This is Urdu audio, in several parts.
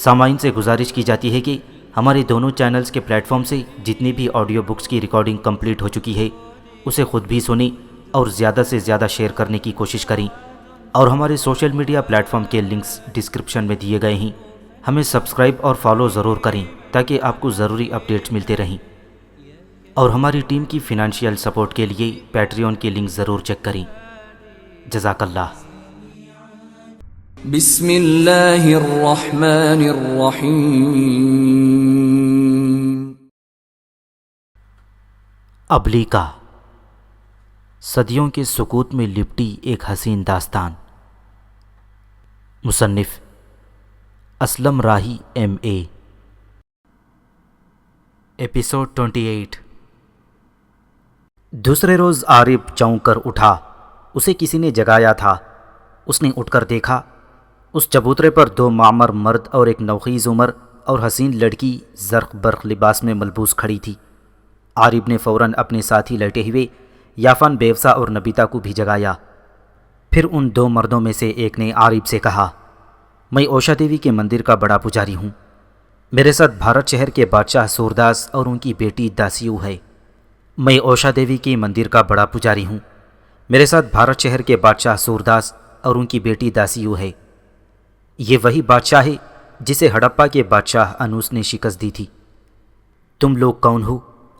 سامعین سے گزارش کی جاتی ہے کہ ہمارے دونوں چینلز کے پلیٹ فارم سے جتنی بھی آڈیو بکس کی ریکارڈنگ کمپلیٹ ہو چکی ہے اسے خود بھی سنیں اور زیادہ سے زیادہ شیئر کرنے کی کوشش کریں، اور ہمارے سوشل میڈیا پلیٹ فارم کے لنکس ڈسکرپشن میں دیے گئے ہیں۔ ہمیں سبسکرائب اور فالو ضرور کریں تاکہ آپ کو ضروری اپڈیٹس ملتے رہیں، اور ہماری ٹیم کی فنانشیل سپورٹ کے لیے پیٹریون کے لنک ضرور چیک کریں۔ جزاک اللہ۔ بسم اللہ الرحمن الرحیم۔ ابلیکا، صدیوں کے سکوت میں لپٹی ایک حسین داستان۔ مصنف اسلم راہی MA۔ ایپیسوڈ 28۔ دوسرے روز عارف چونک کر اٹھا۔ اسے کسی نے جگایا تھا۔ اس نے اٹھ کر دیکھا، اس چبوترے پر 2 معمر مرد اور ایک نوخیز عمر اور حسین لڑکی زرق برق لباس میں ملبوس کھڑی تھی۔ عارف نے فوراً اپنے ساتھی لیٹے ہوئے یافان، بیوسا اور نبیتا کو بھی جگایا۔ پھر ان 2 مردوں میں سے ایک نے عارف سے کہا، میں اوشا دیوی کے مندر کا بڑا پجاری ہوں۔ میرے ساتھ بھارت شہر کے بادشاہ سورداس اور ان کی بیٹی داسیو ہے۔ میں اوشا دیوی کے مندر کا بڑا پجاری ہوں۔ میرے ساتھ بھارت شہر کے بادشاہ سورداس اور ان کی بیٹی داسیو ہے۔ یہ وہی بادشاہ ہے جسے ہڑپا کے بادشاہ انوس نے شکست دی تھی۔ تم لوگ کون ہو،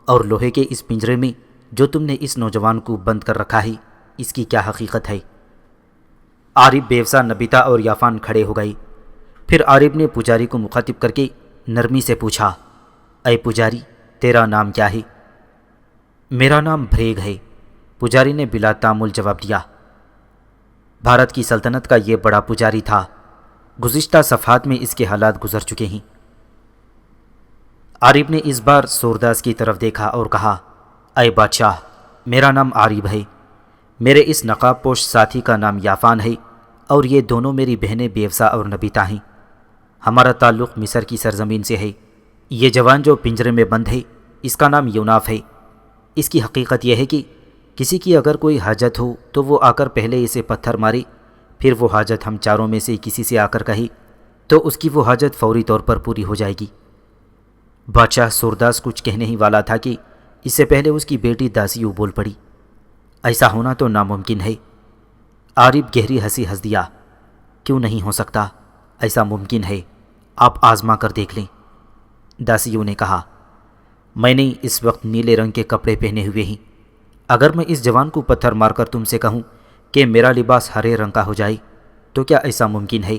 اور لوہے کے اس پنجرے میں جو تم نے اس نوجوان کو بند کر رکھا ہے، اس کی کیا حقیقت ہے؟ عارف، بیوسا، نبیتا اور یافان کھڑے ہو گئے۔ پھر عارف نے پجاری کو مخاطب کر کے نرمی سے پوچھا، اے پجاری، تیرا نام کیا ہے؟ میرا نام بھریگ ہے، پجاری نے بلا تامل جواب دیا۔ بھارت کی سلطنت کا یہ بڑا پجاری تھا۔ گزشتہ صفحات میں اس کے حالات گزر چکے ہیں۔ عارف نے اس بار سورداس کی طرف دیکھا اور کہا، اے بادشاہ، میرا نام عارف ہے۔ میرے اس نقاب پوش ساتھی کا نام یافان ہے، اور یہ دونوں میری بہنیں بیوسا اور نبیتا ہیں۔ ہمارا تعلق مصر کی سرزمین سے ہے۔ یہ جوان جو پنجرے میں بند ہے، اس کا نام یوناف ہے۔ اس کی حقیقت یہ ہے کہ کسی کی اگر کوئی حاجت ہو تو وہ آ کر پہلے اسے پتھر مارے، پھر وہ حاجت ہم چاروں میں سے کسی سے آ کر کہے تو اس کی وہ حاجت فوری طور پر پوری ہو جائے گی۔ بادشاہ سورداس کچھ کہنے ہی والا تھا کہ اس سے پہلے اس کی بیٹی داسیو بول پڑی، ایسا ہونا تو ناممکن ہے۔ عارف گہری ہنسی ہنس دیا، کیوں نہیں ہو سکتا؟ ایسا ممکن ہے، آپ آزما کر دیکھ لیں۔ داسیو نے کہا، میں نے اس وقت نیلے رنگ کے کپڑے پہنے ہوئے ہیں۔ اگر میں اس جوان کو پتھر مار کر تم سے کہوں کہ میرا لباس ہرے رنگ کا ہو جائے تو کیا ایسا ممکن ہے؟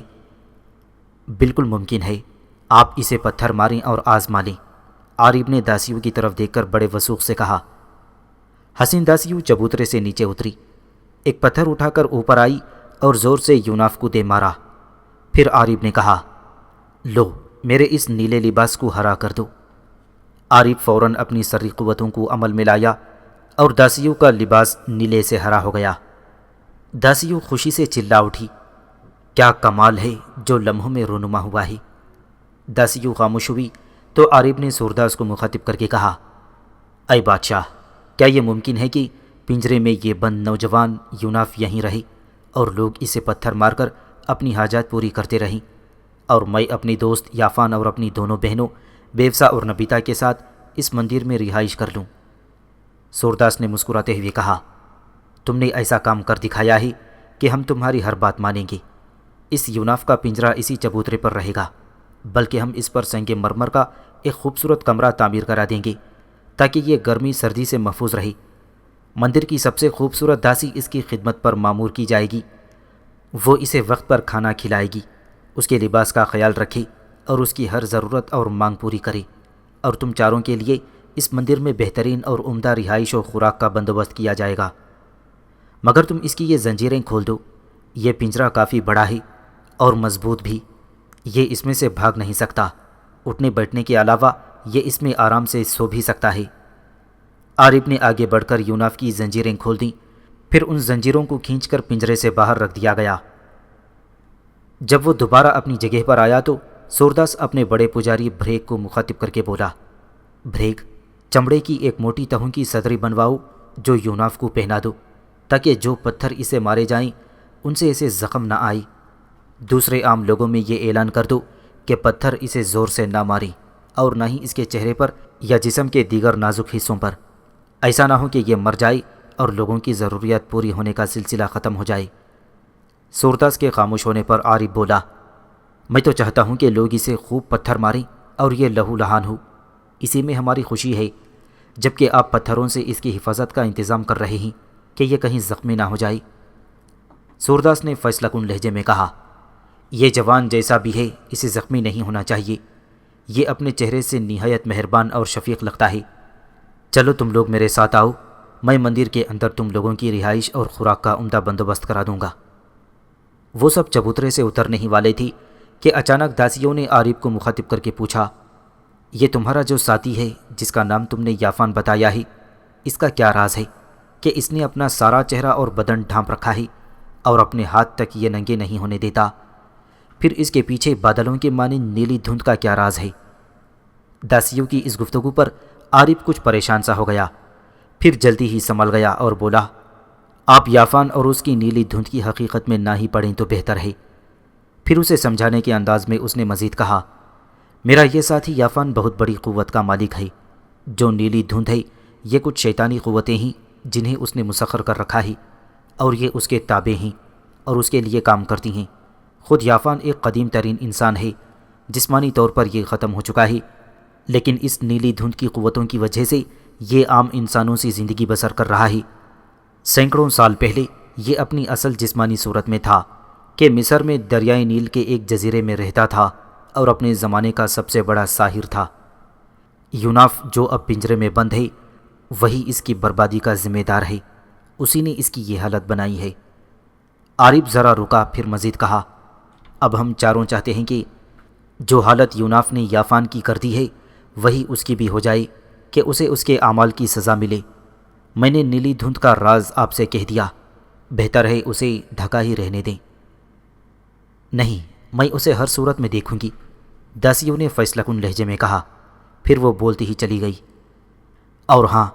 بالکل ممکن ہے، آپ اسے پتھر ماریں اور آزما لیں۔ عارف نے داسیو کی طرف دیکھ کر بڑے وثوق سے کہا۔ حسین داسیو چبوترے سے نیچے اتری، ایک پتھر اٹھا کر اوپر آئی اور زور سے یوناف کو دے مارا۔ پھر عارف نے کہا، لو، میرے اس نیلے لباس کو ہرا کر دو۔ عارف فوراً اپنی سری قوتوں کو عمل میں لایا اور داسیو کا لباس نیلے سے ہرا ہو گیا۔ داسیو خوشی سے چلا اٹھی، کیا کمال ہے جو لمحوں میں رونما ہوا ہے۔ داسیو خاموش ہوئی تو عارف نے سورداس کو مخاطب کر کے کہا، اے بادشاہ، کیا یہ ممکن ہے کہ پنجرے میں یہ بند نوجوان یوناف یہیں رہے اور لوگ اسے پتھر مار کر اپنی حاجات پوری کرتے رہیں، اور میں اپنی دوست یافان اور اپنی دونوں بہنوں بیوسا اور نبیتا کے ساتھ اس مندر میں رہائش کر لوں؟ سورداس نے مسکراتے ہوئے کہا، تم نے ایسا کام کر دکھایا ہے کہ ہم تمہاری ہر بات مانیں گے۔ اس یوناف کا پنجرہ اسی چبوترے پر رہے گا، بلکہ ہم اس پر سنگ مرمر کا ایک خوبصورت کمرہ تعمیر کرا دیں گے تاکہ یہ گرمی سردی سے محفوظ رہے۔ مندر کی سب سے خوبصورت داسی اس کی خدمت پر مامور کی جائے گی۔ وہ اسے وقت پر کھانا کھلائے گی، اس کے لباس کا خیال رکھے اور اس کی ہر ضرورت اور مانگ پوری کرے، اور تم چاروں کے لیے اس مندر میں بہترین اور عمدہ رہائش و خوراک کا بندوبست کیا جائے گا۔ مگر تم اس کی یہ زنجیریں کھول دو۔ یہ پنجرہ کافی بڑا ہے اور مضبوط بھی، یہ اس میں سے بھاگ نہیں سکتا۔ اٹھنے بیٹھنے کے علاوہ یہ اس میں آرام سے سو بھی سکتا ہے۔ عارف نے آگے بڑھ کر یوناف کی زنجیریں کھول دیں، پھر ان زنجیروں کو کھینچ کر پنجرے سے باہر رکھ دیا گیا۔ جب وہ دوبارہ اپنی جگہ پر آیا تو سورداس اپنے بڑے پجاری بھریگ کو مخاطب کر کے بولا، بھریگ، چمڑے کی ایک موٹی تہوں کی صدری بنواؤ جو یوناف کو پہنا دو، تاکہ جو پتھر اسے مارے جائیں ان سے اسے زخم نہ آئے۔ دوسرے عام لوگوں میں یہ اعلان کر دو کہ پتھر اسے زور سے نہ ماریں اور نہ ہی اس کے چہرے پر یا جسم کے دیگر نازک حصوں پر، ایسا نہ ہو کہ یہ مر جائے اور لوگوں کی ضروریات پوری ہونے کا سلسلہ ختم ہو جائے۔ سورداس کے خاموش ہونے پر عارف بولا، میں تو چاہتا ہوں کہ لوگ اسے خوب پتھر ماریں اور یہ لہو لہان ہو، اسی میں ہماری خوشی ہے، جبکہ آپ پتھروں سے اس کی حفاظت کا انتظام کر رہے ہیں کہ یہ کہیں زخمی نہ ہو جائے۔ سورداس نے فیصلہ کن لہجے میں کہا، یہ جوان جیسا بھی ہے اسے زخمی نہیں ہونا چاہیے، یہ اپنے چہرے سے نہایت مہربان اور شفیق لگتا ہے۔ چلو تم لوگ میرے ساتھ آؤ، میں مندر کے اندر تم لوگوں کی رہائش اور خوراک کا عمدہ بندوبست کرا دوں گا۔ وہ سب چبوترے سے اترنے ہی والے تھی کہ اچانک داسیوں نے عارف کو مخاطب کر کے پوچھا، یہ تمہارا جو ساتھی ہے جس کا نام تم نے یافان بتایا ہے، اس کا کیا راز ہے کہ اس نے اپنا سارا چہرہ اور بدن ڈھانپ رکھا ہے اور اپنے ہاتھ تک یہ ننگے نہیں ہونے دیتا؟ پھر اس کے پیچھے بادلوں کے مانند نیلی دھند کا کیا راز ہے؟ داسیوں کی اس گفتگو پر عارف کچھ پریشان سا ہو گیا، پھر جلدی ہی سنبھل گیا اور بولا، آپ یافان اور اس کی نیلی دھند کی حقیقت میں نہ ہی پڑیں تو بہتر ہے۔ پھر اسے سمجھانے کے انداز میں اس نے مزید کہا، میرا یہ ساتھی یافان بہت بڑی قوت کا مالک ہے، جو نیلی دھند ہے یہ کچھ شیطانی قوتیں ہیں جنہیں اس نے مسخر کر رکھا ہے اور یہ اس کے تابع ہیں اور اس کے لیے کام کرتی ہیں۔ خود یافان ایک قدیم ترین انسان ہے، جسمانی طور پر یہ ختم ہو چکا ہے، لیکن اس نیلی دھند کی قوتوں کی وجہ سے یہ عام انسانوں سے زندگی بسر کر رہا ہے۔ سینکڑوں سال پہلے یہ اپنی اصل جسمانی صورت میں تھا کہ مصر میں دریائے نیل کے ایک جزیرے میں رہتا تھا اور اپنے زمانے کا سب سے بڑا ساحر تھا۔ یوناف جو اب پنجرے میں بند ہے وہی اس کی بربادی کا ذمہ دار ہے، اسی نے اس کی یہ حالت بنائی ہے۔ عارف ذرا رکا، پھر مزید کہا، اب ہم چاروں چاہتے ہیں کہ جو حالت یوناف نے یافان کی کر دی ہے وہی اس کی بھی ہو جائے، کہ اسے اس کے اعمال کی سزا ملے۔ میں نے نیلی دھند کا راز آپ سے کہہ دیا، بہتر ہے اسے ڈھکا ہی رہنے دیں۔ نہیں، میں اسے ہر صورت میں دیکھوں گی، داسیوں نے فیصلہ کن لہجے میں کہا، پھر وہ بولتی ہی چلی گئی، اور ہاں،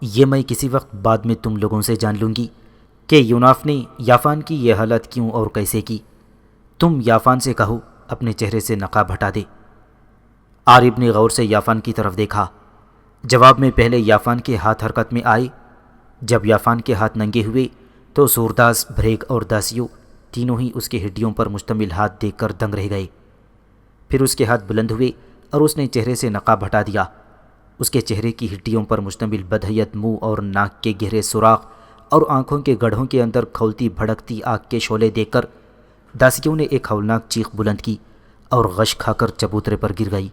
یہ میں کسی وقت بعد میں تم لوگوں سے جان لوں گی کہ یوناف نے یافان کی یہ حالت کیوں اور کیسے کی۔ تم یافان سے کہو اپنے چہرے سے نقاب ہٹا دے۔ عارف نے غور سے یافان کی طرف دیکھا، جواب میں پہلے یافان کے ہاتھ حرکت میں آئے۔ جب یافان کے ہاتھ ننگے ہوئے تو سورداس، بھریگ اور داسیوں تینوں ہی اس کے ہڈیوں پر مشتمل ہاتھ دیکھ کر دنگ رہ گئے۔ پھر اس کے ہاتھ بلند ہوئے اور اس نے چہرے سے نقاب ہٹا دیا۔ اس کے چہرے کی ہڈیوں پر مشتمل بدحیت منہ اور ناک کے گہرے سوراخ اور آنکھوں کے گڑھوں کے اندر کھولتی بھڑکتی آگ کے شعلے دیکھ کر داسیوں نے ایک ہولناک چیخ بلند کی اور غش کھا کر چبوترے پر گر گئی۔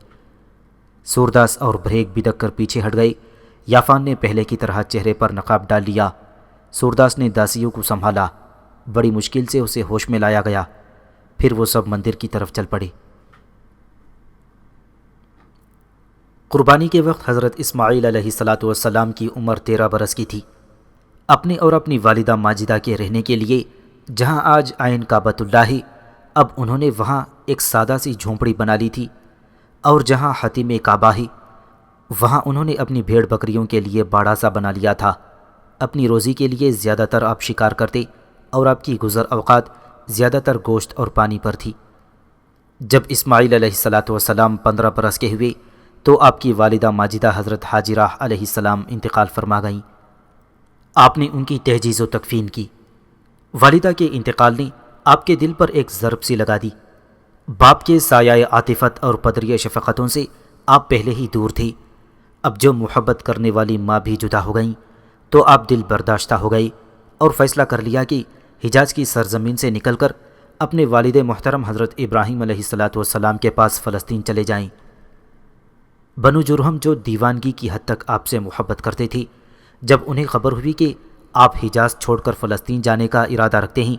سورداس اور بھریگ بدک کر پیچھے ہٹ گئے۔ یافان نے پہلے کی طرح چہرے پر نقاب ڈال لیا۔ سورداس نے داسیوں کو سنبھالا، بڑی مشکل سے اسے ہوش میں لایا گیا۔ پھر وہ سب مندر کی طرف چل پڑے۔ قربانی کے وقت حضرت اسماعیل علیہ السلام کی عمر 13 برس کی تھی۔ اپنے اور اپنی والدہ ماجدہ کے رہنے کے لیے جہاں آج عین کعبۃ اللہ ہے، اب انہوں نے وہاں ایک سادہ سی جھونپڑی بنا لی تھی، اور جہاں حتیم کعبہ ہے وہاں انہوں نے اپنی بھیڑ بکریوں کے لیے باڑا سا بنا لیا تھا۔ اپنی روزی کے لیے زیادہ تر آپ شکار کرتے اور آپ کی گزر اوقات زیادہ تر گوشت اور پانی پر تھی۔ جب اسماعیل علیہ السلام 15 برس کے ہوئے تو آپ کی والدہ ماجدہ حضرت حاجرہ علیہ السلام انتقال فرما گئیں۔ آپ نے ان کی تہجیز و تکفین کی۔ والدہ کے انتقال نے آپ کے دل پر ایک ضرب سی لگا دی۔ باپ کے سایہ عاطفت اور پدری شفقتوں سے آپ پہلے ہی دور تھے، اب جو محبت کرنے والی ماں بھی جدا ہو گئیں تو آپ دل برداشتہ ہو گئے اور فیصلہ کر لیا کہ حجاز کی سرزمین سے نکل کر اپنے والد محترم حضرت ابراہیم علیہ السلام کے پاس فلسطین چلے جائیں۔ بنو جرہم جو دیوانگی کی حد تک آپ سے محبت کرتے تھے، جب انہیں خبر ہوئی کہ آپ حجاز چھوڑ کر فلسطین جانے کا ارادہ رکھتے ہیں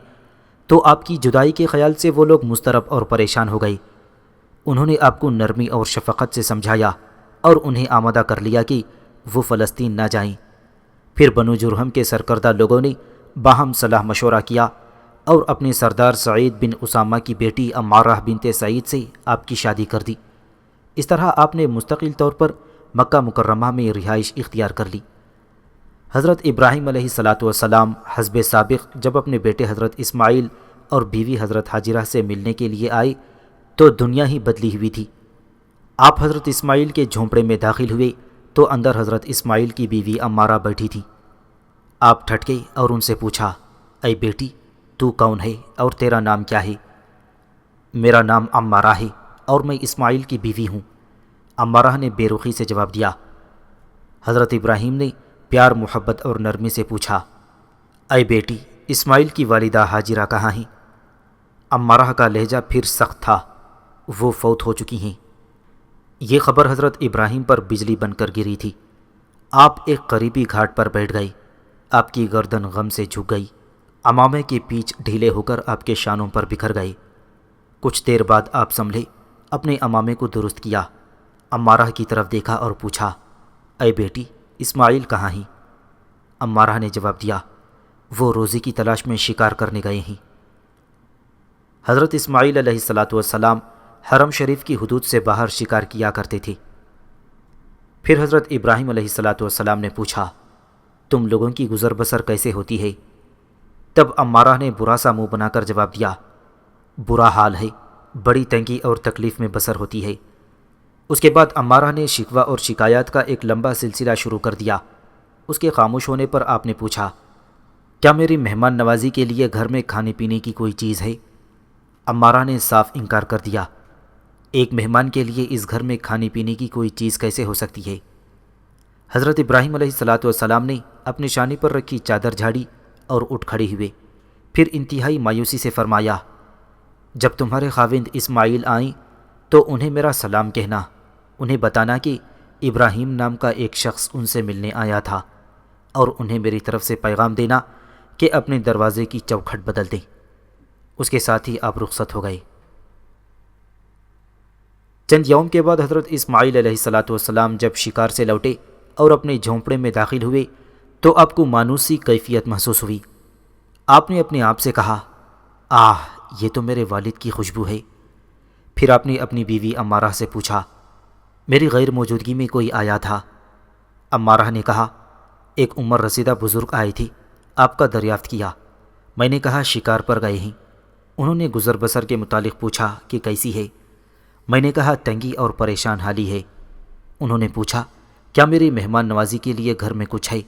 تو آپ کی جدائی کے خیال سے وہ لوگ مضطرب اور پریشان ہو گئے۔ انہوں نے آپ کو نرمی اور شفقت سے سمجھایا اور انہیں آمادہ کر لیا کہ وہ فلسطین نہ جائیں۔ پھر بنو جرہم کے سرکردہ لوگوں نے باہم صلاح مشورہ کیا اور اپنے سردار سعید بن اسامہ کی بیٹی عمارہ بنت سعید سے آپ کی شادی کر دی۔ اس طرح آپ نے مستقل طور پر مکہ مکرمہ میں رہائش اختیار کر لی۔ حضرت ابراہیم علیہ السلام حسب سابق جب اپنے بیٹے حضرت اسماعیل اور بیوی حضرت حاجرہ سے ملنے کے لیے آئے تو دنیا ہی بدلی ہوئی تھی۔ آپ حضرت اسماعیل کے جھونپڑے میں داخل ہوئے تو اندر حضرت اسماعیل کی بیوی عمارہ بیٹھی تھی۔ آپ ٹھٹکے اور ان سے پوچھا، اے بیٹی، تو کون ہے اور تیرا نام کیا ہے؟ میرا نام عمارہ ہے اور میں اسماعیل کی بیوی ہوں، عمارہ نے بے رخی سے جواب دیا۔ حضرت ابراہیم نے پیار، محبت اور نرمی سے پوچھا، اے بیٹی، اسماعیل کی والدہ ہاجرہ کہاں ہیں؟ عمارہ کا لہجہ پھر سخت تھا، وہ فوت ہو چکی ہیں۔ یہ خبر حضرت ابراہیم پر بجلی بن کر گری تھی۔ آپ ایک قریبی گھاٹ پر بیٹھ گئے، آپ کی گردن غم سے جھک گئی، عمامے کے پیچ ڈھیلے ہو کر آپ کے شانوں پر بکھر گئے۔ کچھ دیر بعد آپ سنبھلے، اپنے عمامے کو درست کیا، عمارہ کی طرف دیکھا اور پوچھا، اے بیٹی، اسماعیل کہاں ہیں؟ عمارہ نے جواب دیا، وہ روزی کی تلاش میں شکار کرنے گئے ہیں۔ حضرت اسماعیل علیہ السلام حرم شریف کی حدود سے باہر شکار کیا کرتے تھے۔ پھر حضرت ابراہیم علیہ السلام نے پوچھا، تم لوگوں کی گزر بسر کیسے ہوتی ہے؟ تب عمارہ نے برا سا منہ بنا کر جواب دیا، برا حال ہے، بڑی تنگی اور تکلیف میں بسر ہوتی ہے۔ اس کے بعد عمارہ نے شکوہ اور شکایات کا ایک لمبا سلسلہ شروع کر دیا۔ اس کے خاموش ہونے پر آپ نے پوچھا، کیا میری مہمان نوازی کے لیے گھر میں کھانے پینے کی کوئی چیز ہے؟ عمارہ نے صاف انکار کر دیا، ایک مہمان کے لیے اس گھر میں کھانے پینے کی کوئی چیز کیسے ہو سکتی ہے؟ حضرت ابراہیم علیہ السلام نے اپنی شانی پر رکھی چادر جھاڑی اور اٹھ کھڑے ہوئے، پھر انتہائی مایوسی سے فرمایا، جب تمہارے خاوند اسماعیل آئیں تو انہیں میرا سلام کہنا، انہیں بتانا کہ ابراہیم نام کا ایک شخص ان سے ملنے آیا تھا، اور انہیں میری طرف سے پیغام دینا کہ اپنے دروازے کی چوکھٹ بدل دیں۔ اس کے ساتھ ہی آپ رخصت ہو گئے۔ چند یوم کے بعد حضرت اسماعیل علیہ السلام جب شکار سے لوٹے اور اپنے جھونپڑے میں داخل ہوئے تو آپ کو مانوسی کیفیت محسوس ہوئی۔ آپ نے اپنے آپ سے کہا، آہ، یہ تو میرے والد کی خوشبو ہے۔ پھر آپ نے اپنی بیوی عمارہ سے پوچھا، میری غیر موجودگی میں کوئی آیا تھا؟ عمارہ نے کہا، ایک عمر رسیدہ بزرگ آئی تھی، آپ کا دریافت کیا۔ میں نے کہا شکار پر گئے ہیں۔ انہوں نے گزر بسر کے متعلق پوچھا کہ کیسی ہے؟ میں نے کہا تنگی اور پریشان حالی ہے۔ انہوں نے پوچھا، کیا میری مہمان نوازی کے لیے گھر میں کچھ ہے؟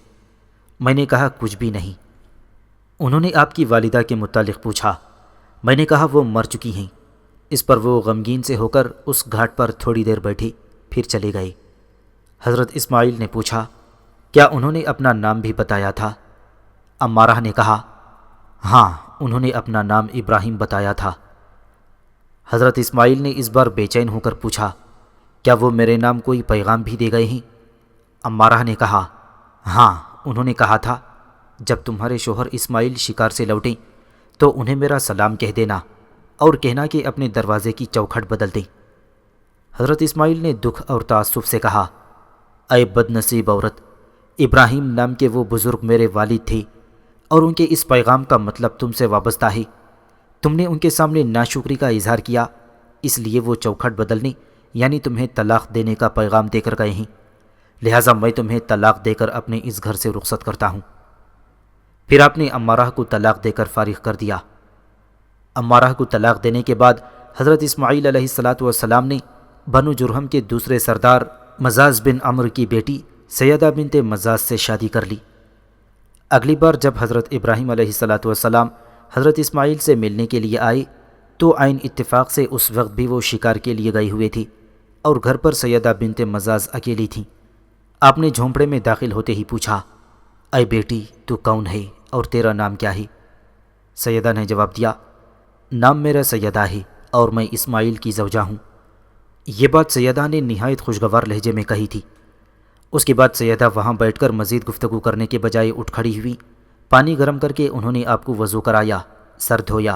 میں نے کہا کچھ بھی نہیں۔ انہوں نے آپ کی والدہ کے متعلق پوچھا۔ میں نے کہا وہ مر چکی ہیں۔ اس پر وہ غمگین سے ہو کر اس گھاٹ پر تھوڑی دیر بیٹھے، پھر چلے گئے۔ حضرت اسماعیل نے پوچھا، کیا انہوں نے اپنا نام بھی بتایا تھا؟ عمارہ نے کہا، ہاں، انہوں نے اپنا نام ابراہیم بتایا تھا۔ حضرت اسماعیل نے اس بار بے چین ہو کر پوچھا، کیا وہ میرے نام کوئی پیغام بھی دے گئے ہیں؟ عمارہ نے کہا، ہاں، انہوں نے کہا تھا جب تمہارے شوہر اسماعیل شکار سے لوٹیں تو انہیں میرا سلام کہہ دینا اور کہنا کہ اپنے دروازے کی چوکھٹ بدل دیں۔ حضرت اسماعیل نے دکھ اور تعصب سے کہا، اے بد نصیب عورت، ابراہیم نام کے وہ بزرگ میرے والد تھے اور ان کے اس پیغام کا مطلب تم سے وابستہ ہے۔ تم نے ان کے سامنے ناشکری کا اظہار کیا، اس لیے وہ چوکھٹ بدلنے یعنی تمہیں طلاق دینے کا پیغام دے کر گئے ہیں، لہٰذا میں تمہیں طلاق دے کر اپنے اس گھر سے رخصت کرتا ہوں۔ پھر آپ نے عمارہ کو طلاق دے کر فارغ کر دیا۔ عمارہ کو طلاق دینے کے بعد حضرت اسماعیل علیہ السلام نے بنو جرہم کے دوسرے سردار مزاز بن عمرو کی بیٹی سیدہ بنت مزاز سے شادی کر لی۔ اگلی بار جب حضرت ابراہیم علیہ السلام حضرت اسماعیل سے ملنے کے لیے آئے تو عین اتفاق سے اس وقت بھی وہ شکار کے لیے گئی ہوئے تھی اور گھر پر سیدہ بنت مزاز اکیلی تھیں۔ آپ نے جھونپڑے میں داخل ہوتے ہی پوچھا، اے بیٹی، تو کون ہے اور تیرا نام کیا ہے؟ سیدہ نے جواب دیا، نام میرا سیدہ ہے اور میں اسماعیل کی زوجہ ہوں۔ یہ بات سیدہ نے نہایت خوشگوار لہجے میں کہی تھی۔ اس کے بعد سیدہ وہاں بیٹھ کر مزید گفتگو کرنے کے بجائے اٹھ کھڑی ہوئی، پانی گرم کر کے انہوں نے آپ کو وضو کرایا، سر دھویا،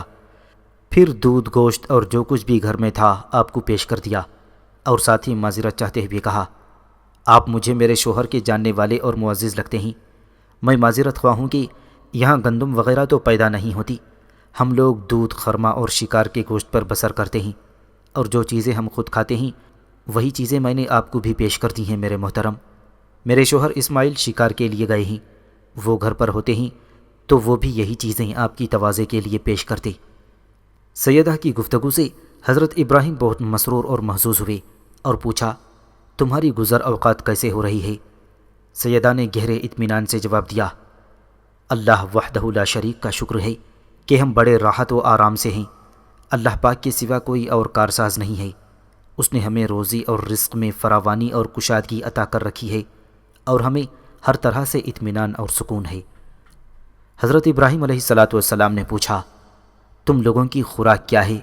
پھر دودھ، گوشت اور جو کچھ بھی گھر میں تھا آپ کو پیش کر دیا، اور ساتھ ہی معذرت چاہتے ہوئے کہا، آپ مجھے میرے شوہر کے جاننے والے اور معزز لگتے ہیں۔ میں معذرت خواہ ہوں کہ یہاں گندم وغیرہ تو پیدا نہیں ہوتی، ہم لوگ دودھ، خرمہ اور شکار کے گوشت پر بسر کرتے ہیں، اور جو چیزیں ہم خود کھاتے ہیں وہی چیزیں میں نے آپ کو بھی پیش کر دی ہیں میرے محترم۔ میرے شوہر اسماعیل شکار کے لیے گئے ہیں، وہ گھر پر ہوتے ہیں تو وہ بھی یہی چیزیں آپ کی تواضع کے لیے پیش کرتے۔ سیدہ کی گفتگو سے حضرت ابراہیم بہت مسرور اور محظوظ ہوئے اور پوچھا، تمہاری گزر اوقات کیسے ہو رہی ہے؟ سیدہ نے گہرے اطمینان سے جواب دیا، اللہ وحدہ لا شریک کا شکر ہے کہ ہم بڑے راحت و آرام سے ہیں۔ اللہ پاک کے سوا کوئی اور کارساز نہیں ہے۔ اس نے ہمیں روزی اور رزق میں فراوانی اور کشادگی عطا کر رکھی ہے اور ہمیں ہر طرح سے اطمینان اور سکون ہے۔ حضرت ابراہیم علیہ السلام نے پوچھا، تم لوگوں کی خوراک کیا ہے؟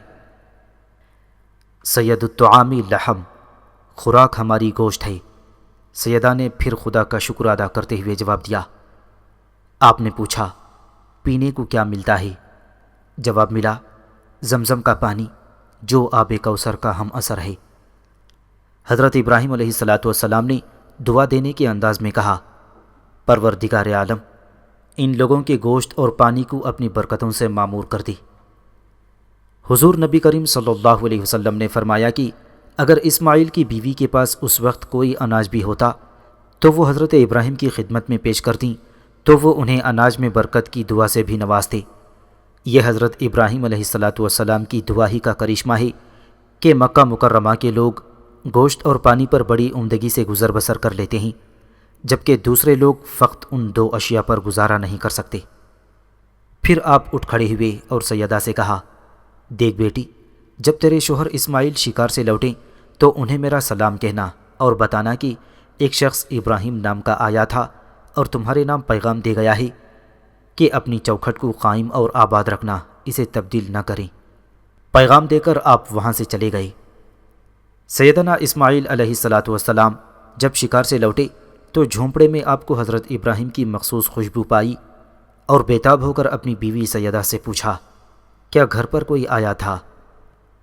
سید الطعام لحم، خوراک ہماری گوشت ہے۔ سیدہ نے پھر خدا کا شکر ادا کرتے ہوئے جواب دیا۔ آپ نے پوچھا، پینے کو کیا ملتا ہے؟ جواب ملا، زمزم کا پانی جو آب کوثر کا ہم اثر ہے۔ حضرت ابراہیم علیہ السلام نے دعا دینے کے انداز میں کہا، پروردگار عالم، ان لوگوں کے گوشت اور پانی کو اپنی برکتوں سے معمور کر دی۔ حضور نبی کریم صلی اللہ علیہ وسلم نے فرمایا کہ اگر اسماعیل کی بیوی کے پاس اس وقت کوئی اناج بھی ہوتا تو وہ حضرت ابراہیم کی خدمت میں پیش کرتیں تو وہ انہیں اناج میں برکت کی دعا سے بھی نوازتے۔ یہ حضرت ابراہیم علیہ السلام کی دعا ہی کا کرشمہ ہے کہ مکہ مکرمہ کے لوگ گوشت اور پانی پر بڑی عمدگی سے گزر بسر کر لیتے ہیں، جبکہ دوسرے لوگ فقط ان دو اشیاء پر گزارا نہیں کر سکتے۔ پھر آپ اٹھ کھڑے ہوئے اور سیدہ سے کہا، دیکھ بیٹی، جب تیرے شوہر اسماعیل شکار سے لوٹیں تو انہیں میرا سلام کہنا اور بتانا کہ ایک شخص ابراہیم نام کا آیا تھا اور تمہارے نام پیغام دے گیا ہے کہ اپنی چوکھٹ کو قائم اور آباد رکھنا، اسے تبدیل نہ کریں۔ پیغام دے کر آپ وہاں سے چلے گئے۔ سیدنا اسماعیل علیہ السلام جب شکار سے لوٹے تو جھونپڑے میں آپ کو حضرت ابراہیم کی مخصوص خوشبو پائی اور بےتاب ہو کر اپنی بیوی سیدہ سے پوچھا، کیا گھر پر کوئی آیا تھا؟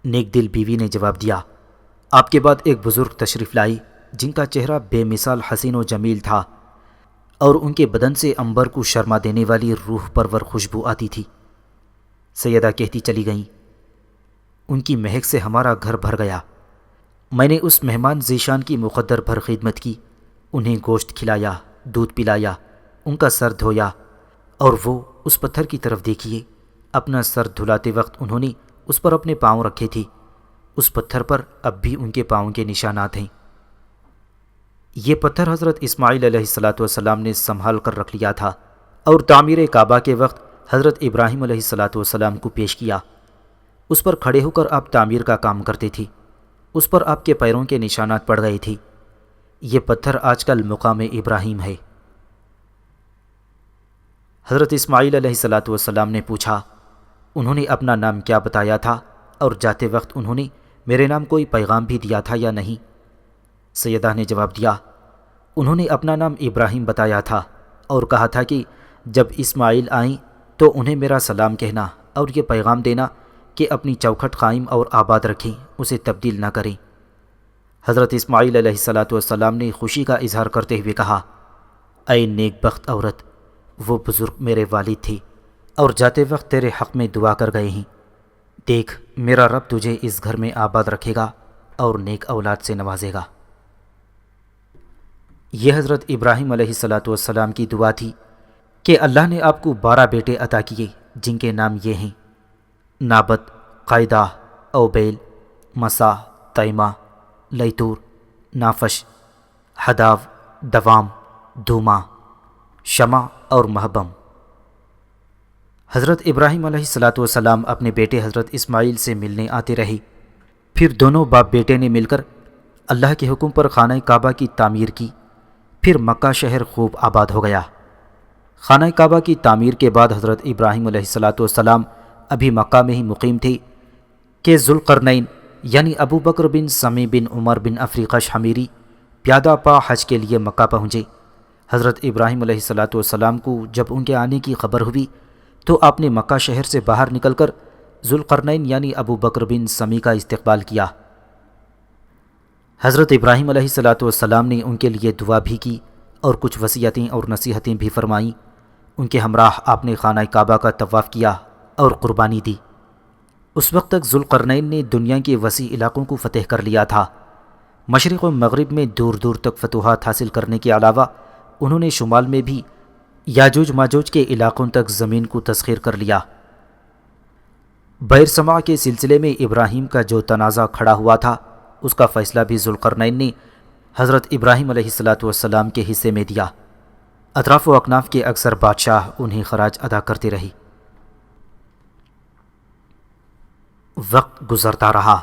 نیک دل بیوی نے جواب دیا، آپ کے بعد ایک بزرگ تشریف لائی جن کا چہرہ بے مثال حسین و جمیل تھا اور ان کے بدن سے عنبر کو شرما دینے والی روح پرور خوشبو آتی تھی۔ سیدہ کہتی چلی گئیں، ان کی مہک سے ہمارا گھر بھر گیا۔ میں نے اس مہمان ذیشان کی مقدر بھر خدمت کی، انہیں گوشت کھلایا، دودھ پلایا، ان کا سر دھویا، اور وہ اس پتھر کی طرف دیکھیے، اپنا سر دھلاتے وقت انہوں نے اس پر اپنے پاؤں رکھے تھے، اس پتھر پر اب بھی ان کے پاؤں کے نشانات ہیں۔ یہ پتھر حضرت اسماعیل علیہ السلام نے سنبھال کر رکھ لیا تھا اور تعمیر کعبہ کے وقت حضرت ابراہیم علیہ السلام کو پیش کیا۔ اس پر کھڑے ہو کر آپ تعمیر کا کام کرتے تھے، اس پر آپ کے پیروں کے نشانات پڑ گئے تھے۔ یہ پتھر آج کل مقام ابراہیم ہے۔ حضرت اسماعیل علیہ السلام نے پوچھا، انہوں نے اپنا نام کیا بتایا تھا اور جاتے وقت انہوں نے میرے نام کوئی پیغام بھی دیا تھا یا نہیں؟ سیدہ نے جواب دیا، انہوں نے اپنا نام ابراہیم بتایا تھا اور کہا تھا کہ جب اسماعیل آئیں تو انہیں میرا سلام کہنا اور یہ پیغام دینا کہ اپنی چوکھٹ قائم اور آباد رکھیں، اسے تبدیل نہ کریں۔ حضرت اسماعیل علیہ السلام نے خوشی کا اظہار کرتے ہوئے کہا، اے نیک بخت عورت، وہ بزرگ میرے والد تھے اور جاتے وقت تیرے حق میں دعا کر گئے ہیں۔ دیکھ، میرا رب تجھے اس گھر میں آباد رکھے گا اور نیک اولاد سے نوازے گا۔ یہ حضرت ابراہیم علیہ السلام کی دعا تھی کہ اللہ نے آپ کو 12 بیٹے عطا کیے جن کے نام یہ ہیں: نابت، قائدہ، اوبیل، مسا، تیمہ، لیتور، نافش، حداو، دوام، دھوما، شمع اور مہبم۔ حضرت ابراہیم علیہ السلام اپنے بیٹے حضرت اسماعیل سے ملنے آتے رہے، پھر دونوں باپ بیٹے نے مل کر اللہ کے حکم پر خانہ کعبہ کی تعمیر کی، پھر مکہ شہر خوب آباد ہو گیا۔ خانہ کعبہ کی تعمیر کے بعد حضرت ابراہیم علیہ السلام ابھی مکہ میں ہی مقیم تھے کہ ذوالقرنین یعنی ابو بکر بن سمی بن عمر بن افریقہ شامیری پیادہ پا حج کے لیے مکہ پہنچے۔ حضرت ابراہیم علیہ السلام کو جب ان کے آنے کی خبر ہوئی تو آپ نے مکہ شہر سے باہر نکل کر ذوالقرنین یعنی ابو بکر بن سمی کا استقبال کیا۔ حضرت ابراہیم علیہ السلام نے ان کے لیے دعا بھی کی اور کچھ وصیتیں اور نصیحتیں بھی فرمائیں۔ ان کے ہمراہ آپ نے خانہ کعبہ کا طواف کیا اور قربانی دی۔ اس وقت تک ذوالقرنین نے دنیا کے وسیع علاقوں کو فتح کر لیا تھا۔ مشرق و مغرب میں دور دور تک فتوحات حاصل کرنے کے علاوہ انہوں نے شمال میں بھی یاجوج ماجوج کے علاقوں تک زمین کو تسخیر کر لیا۔ بئر سماع کے سلسلے میں ابراہیم کا جو تنازع کھڑا ہوا تھا اس کا فیصلہ بھی ذوالقرنین نے حضرت ابراہیم علیہ السلام کے حصے میں دیا۔ اطراف و اکناف کے اکثر بادشاہ انہیں خراج ادا کرتے رہے۔ وقت گزرتا رہا۔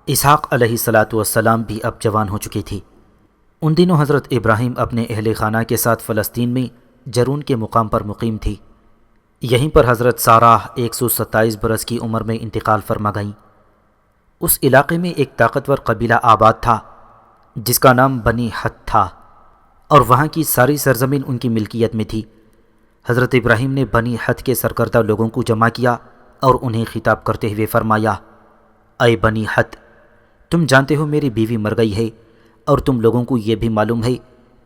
اسحاق علیہ السلام بھی اب جوان ہو چکی تھی۔ ان دنوں حضرت ابراہیم اپنے اہل خانہ کے ساتھ فلسطین میں جرون کے مقام پر مقیم تھی۔ یہیں پر حضرت سارہ 127 برس کی عمر میں انتقال فرما گئیں۔ اس علاقے میں ایک طاقتور قبیلہ آباد تھا جس کا نام بنی حت تھا، اور وہاں کی ساری سرزمین ان کی ملکیت میں تھی۔ حضرت ابراہیم نے بنی حت کے سرکردہ لوگوں کو جمع کیا اور انہیں خطاب کرتے ہوئے فرمایا، اے بنی حت، تم جانتے ہو میری بیوی مر گئی ہے، اور تم لوگوں کو یہ بھی معلوم ہے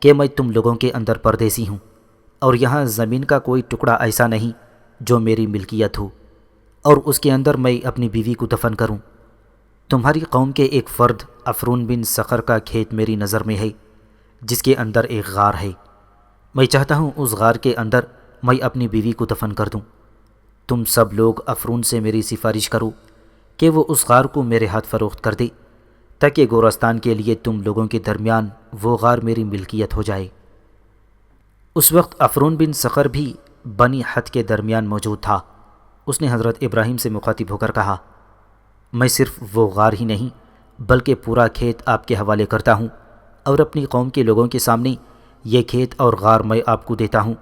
کہ میں تم لوگوں کے اندر پردیسی ہوں، اور یہاں زمین کا کوئی ٹکڑا ایسا نہیں جو میری ملکیت ہو اور اس کے اندر میں اپنی بیوی کو دفن کروں۔ تمہاری قوم کے ایک فرد عفرون بن صخر کا کھیت میری نظر میں ہے جس کے اندر ایک غار ہے۔ میں چاہتا ہوں اس غار کے اندر میں اپنی بیوی کو دفن کر دوں۔ تم سب لوگ عفرون سے میری سفارش کرو کہ وہ اس غار کو میرے ہاتھ فروخت کر دے تاکہ گورستان کے لیے تم لوگوں کے درمیان وہ غار میری ملکیت ہو جائے۔ اس وقت عفرون بن صخر بھی بنی حت کے درمیان موجود تھا۔ اس نے حضرت ابراہیم سے مخاطب ہو کر کہا، میں صرف وہ غار ہی نہیں بلکہ پورا کھیت آپ کے حوالے کرتا ہوں، اور اپنی قوم کے لوگوں کے سامنے یہ کھیت اور غار میں آپ کو دیتا ہوں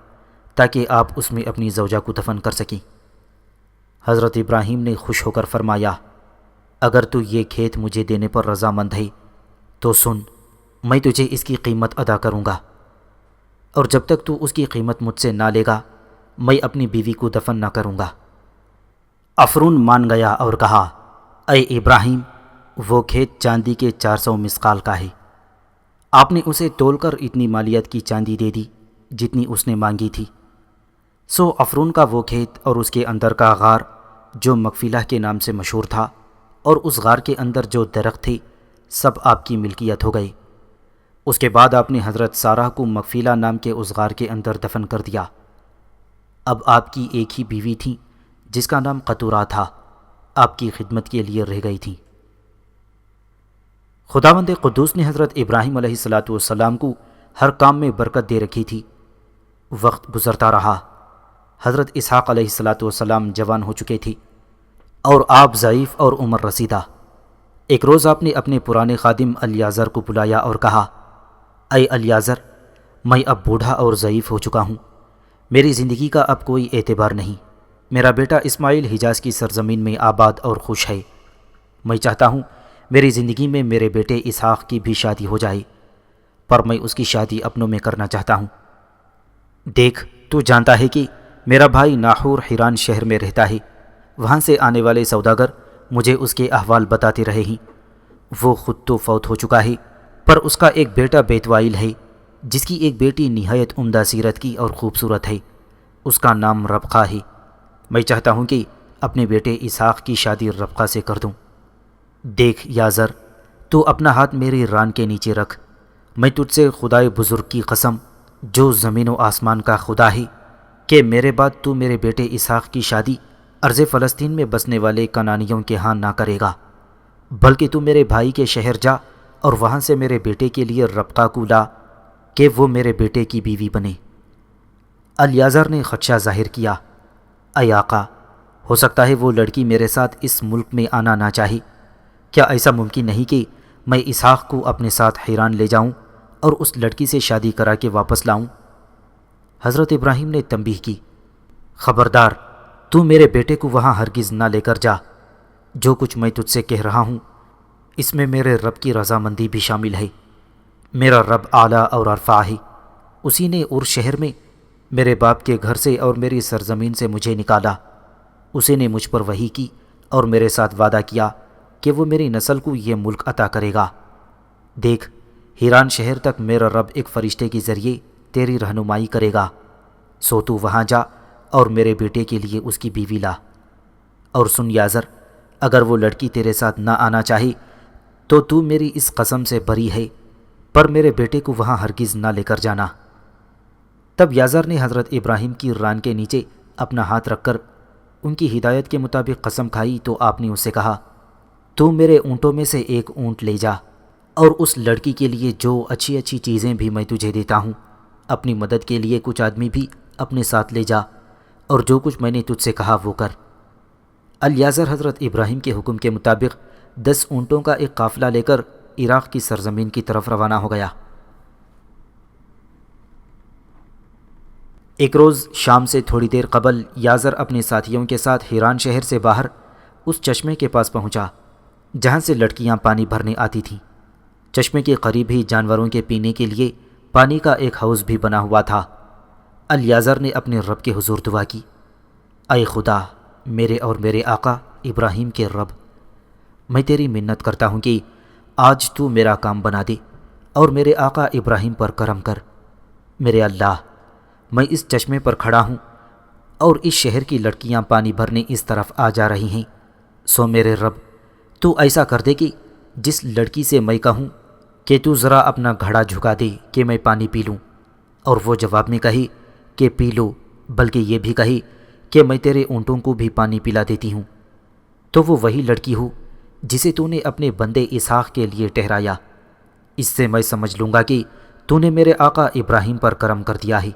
تاکہ آپ اس میں اپنی زوجہ کو دفن کر سکیں۔ حضرت ابراہیم نے خوش ہو کر فرمایا، اگر تو یہ کھیت مجھے دینے پر رضامند ہے تو سن، میں تجھے اس کی قیمت ادا کروں گا، اور جب تک تو اس کی قیمت مجھ سے نہ لے گا میں اپنی بیوی کو دفن نہ کروں گا۔ عفرون مان گیا اور کہا، اے ابراہیم، وہ کھیت چاندی کے 400 مسقال کا ہے۔ آپ نے اسے تول کر اتنی مالیت کی چاندی دے دی جتنی اس نے مانگی تھی۔ سو عفرون کا وہ کھیت اور اس کے اندر کا غار جو مغفلہ کے نام سے مشہور تھا، اور اس غار کے اندر جو درخت تھے، سب آپ کی ملکیت ہو گئے۔ اس کے بعد آپ نے حضرت سارہ کو مغفلہ نام کے اس غار کے اندر دفن کر دیا۔ اب آپ کی ایک ہی بیوی تھی جس کا نام قطورہ تھا، آپ کی خدمت کے لیے رہ گئی تھی۔ خداوند قدوس نے حضرت ابراہیم علیہ السلام کو ہر کام میں برکت دے رکھی تھی۔ وقت گزرتا رہا۔ حضرت اسحاق علیہ السلام جوان ہو چکے تھے اور آپ ضعیف اور عمر رسیدہ۔ ایک روز آپ نے اپنے پرانے خادم الیعزر کو بلایا اور کہا، اے الیعزر، میں اب بوڑھا اور ضعیف ہو چکا ہوں، میری زندگی کا اب کوئی اعتبار نہیں۔ میرا بیٹا اسماعیل حجاز کی سرزمین میں آباد اور خوش ہے۔ میں چاہتا ہوں میری زندگی میں میرے بیٹے اسحاق کی بھی شادی ہو جائے، پر میں اس کی شادی اپنوں میں کرنا چاہتا ہوں۔ دیکھ، تو جانتا ہے کہ میرا بھائی ناحور حیران شہر میں رہتا ہے، وہاں سے آنے والے سوداگر مجھے اس کے احوال بتاتے رہے ہیں۔ وہ خود تو فوت ہو چکا ہے، پر اس کا ایک بیٹا بیتوائل ہے جس کی ایک بیٹی نہایت عمدہ سیرت کی اور خوبصورت ہے، اس کا نام ربقہ ہے۔ میں چاہتا ہوں کہ اپنے بیٹے اسحاق کی شادی ربقہ سے کر دوں۔ دیکھ یازر، تو اپنا ہاتھ میری ران کے نیچے رکھ، میں تجھ سے خدائے بزرگ کی قسم جو زمین و آسمان کا خدا ہے کہ میرے بعد تو میرے بیٹے اسحاق کی شادی ارض فلسطین میں بسنے والے کنانیوں کے ہاں نہ کرے گا، بلکہ تو میرے بھائی کے شہر جا اور وہاں سے میرے بیٹے کے لیے ربقہ کو لا کہ وہ میرے بیٹے کی بیوی بنے۔ الیعزر نے خدشہ ظاہر کیا، اے آقا، ہو سکتا ہے وہ لڑکی میرے ساتھ اس ملک میں آنا نہ چاہے، کیا ایسا ممکن نہیں کہ میں اسحاق کو اپنے ساتھ حیران لے جاؤں اور اس لڑکی سے شادی کرا کے واپس لاؤں؟ حضرت ابراہیم نے تنبیہ کی، خبردار، تو میرے بیٹے کو وہاں ہرگز نہ لے کر جا۔ جو کچھ میں تجھ سے کہہ رہا ہوں اس میں میرے رب کی رضامندی بھی شامل ہے۔ میرا رب اعلیٰ اور ارفع ہے، اسی نے اور شہر میں میرے باپ کے گھر سے اور میری سرزمین سے مجھے نکالا۔ اسی نے مجھ پر وحی کی اور میرے ساتھ وعدہ کیا کہ وہ میری نسل کو یہ ملک عطا کرے گا۔ دیکھ، ہیران شہر تک میرا رب ایک فرشتے کے ذریعے تیری رہنمائی کرے گا، سو تو وہاں جا اور میرے بیٹے کے لیے اس کی بیوی لا۔ اور سن یازر، اگر وہ لڑکی تیرے ساتھ نہ آنا چاہے تو میری اس قسم سے بری ہے، پر میرے بیٹے کو وہاں ہرگز نہ لے کر جانا۔ تب یازر نے حضرت ابراہیم کی ران کے نیچے اپنا ہاتھ رکھ کر ان کی ہدایت کے مطابق قسم کھائی تو آپ نے اسے کہا، تو میرے اونٹوں میں سے ایک اونٹ لے جا، اور اس لڑکی کے لیے جو اچھی اچھی چیزیں بھی میں تجھے دیتا ہوں، اپنی مدد کے لیے کچھ آدمی بھی اپنے ساتھ لے جا، اور جو کچھ میں نے تجھ سے کہا وہ کر۔ الیازر حضرت ابراہیم کے حکم کے مطابق 10 اونٹوں کا ایک قافلہ لے کر عراق کی سرزمین کی طرف روانہ ہو گیا۔ ایک روز شام سے تھوڑی دیر قبل یازر اپنے ساتھیوں کے ساتھ حیران شہر سے باہر اس چشمے کے پاس پہنچا جہاں سے لڑکیاں پانی بھرنے آتی تھیں۔ چشمے کے قریب ہی جانوروں کے پینے کے لیے پانی کا ایک حوض بھی بنا ہوا تھا۔ الیازر نے اپنے رب کے حضور دعا کی، اے خدا، میرے اور میرے آقا ابراہیم کے رب، میں تیری منت کرتا ہوں کہ آج تو میرا کام بنا دے اور میرے آقا ابراہیم پر کرم کر۔ میرے اللہ، میں اس چشمے پر کھڑا ہوں اور اس شہر کی لڑکیاں پانی بھرنے اس طرف آ جا رہی ہیں، سو میرے رب تو ایسا کر دے کہ جس لڑکی سے میں کہوں کہ تو ذرا اپنا گھڑا جھکا دے کہ میں پانی پی لوں، اور وہ جواب میں کہے کہ پی لو، بلکہ یہ بھی کہے کہ میں تیرے اونٹوں کو بھی پانی پلا دیتی ہوں، تو وہ وہی لڑکی ہو جسے تو نے اپنے بندے اسحاق کے لیے ٹھہرایا۔ اس سے میں سمجھ لوں گا کہ تو نے میرے آقا ابراہیم پر کرم کر دیا ہے۔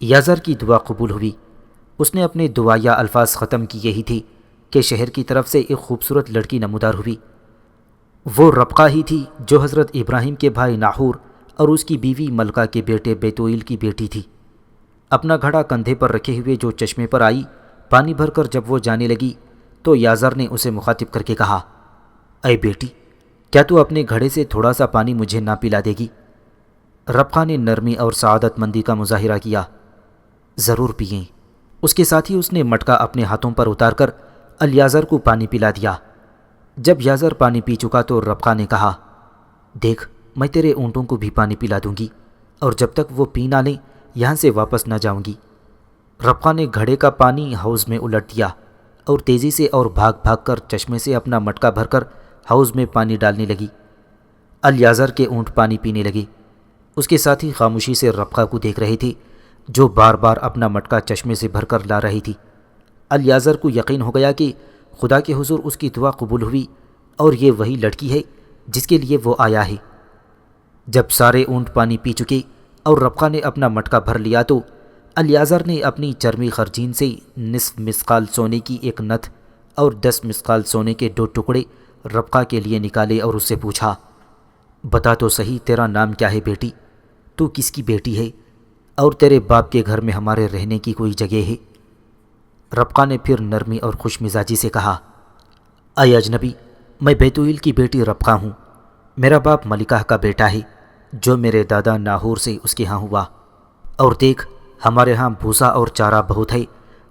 یازر کی دعا قبول ہوئی۔ اس نے اپنے دعائیہ الفاظ ختم کیے ہی تھے کہ شہر کی طرف سے ایک خوبصورت لڑکی نمودار ہوئی۔ وہ ربقہ ہی تھی جو حضرت ابراہیم کے بھائی ناحور اور اس کی بیوی ملکہ کے بیٹے بیتوئیل کی بیٹی تھی۔ اپنا گھڑا کندھے پر رکھے ہوئے جو چشمے پر آئی، پانی بھر کر جب وہ جانے لگی تو یازر نے اسے مخاطب کر کے کہا، اے بیٹی، کیا تو اپنے گھڑے سے تھوڑا سا پانی مجھے نہ پلا دے گی؟ ربقہ نے نرمی اور سعادت مندی کا مظاہرہ کیا، ضرور پئیں۔ اس کے ساتھ ہی اس نے مٹکا اپنے ہاتھوں پر اتار کر الیازر کو پانی پلا دیا۔ جب یازر پانی پی چکا تو ربقہ نے کہا، دیکھ، میں تیرے اونٹوں کو بھی پانی پلا دوں گی، اور جب تک وہ پی نہ لیں یہاں سے واپس نہ جاؤں گی۔ ربقہ نے گھڑے کا پانی حوض میں الٹ دیا اور تیزی سے اور بھاگ بھاگ کر چشمے سے اپنا مٹکا بھر کر حوض میں پانی ڈالنے لگی۔ الیازر کے اونٹ پانی پینے لگے۔ اس کے ساتھی خاموشی سے ربقہ کو دیکھ رہے تھے جو بار بار اپنا مٹکا چشمے سے بھر کر لا رہی تھی۔ الیازر کو یقین ہو گیا کہ خدا کے حضور اس کی دعا قبول ہوئی اور یہ وہی لڑکی ہے جس کے لیے وہ آیا ہے۔ جب سارے اونٹ پانی پی چکے اور ربقہ نے اپنا مٹکا بھر لیا تو الیازر نے اپنی چرمی خرجین سے نصف مسقال سونے کی ایک نتھ اور 10 مسقال سونے کے 2 ٹکڑے ربقہ کے لیے نکالے اور اس سے پوچھا، بتا تو صحیح تیرا نام کیا ہے بیٹی؟ تو کس کی بیٹی ہے اور تیرے باپ کے گھر میں ہمارے رہنے کی کوئی جگہ ہے؟ ربقہ نے پھر نرمی اور خوش مزاجی سے کہا، اے اجنبی، میں بیتوئیل کی بیٹی ربقہ ہوں۔ میرا باپ ملکہ کا بیٹا ہے جو میرے دادا ناحور سے اس کے ہاں ہوا، اور دیکھ، ہمارے ہاں بھوسا اور چارہ بہت ہے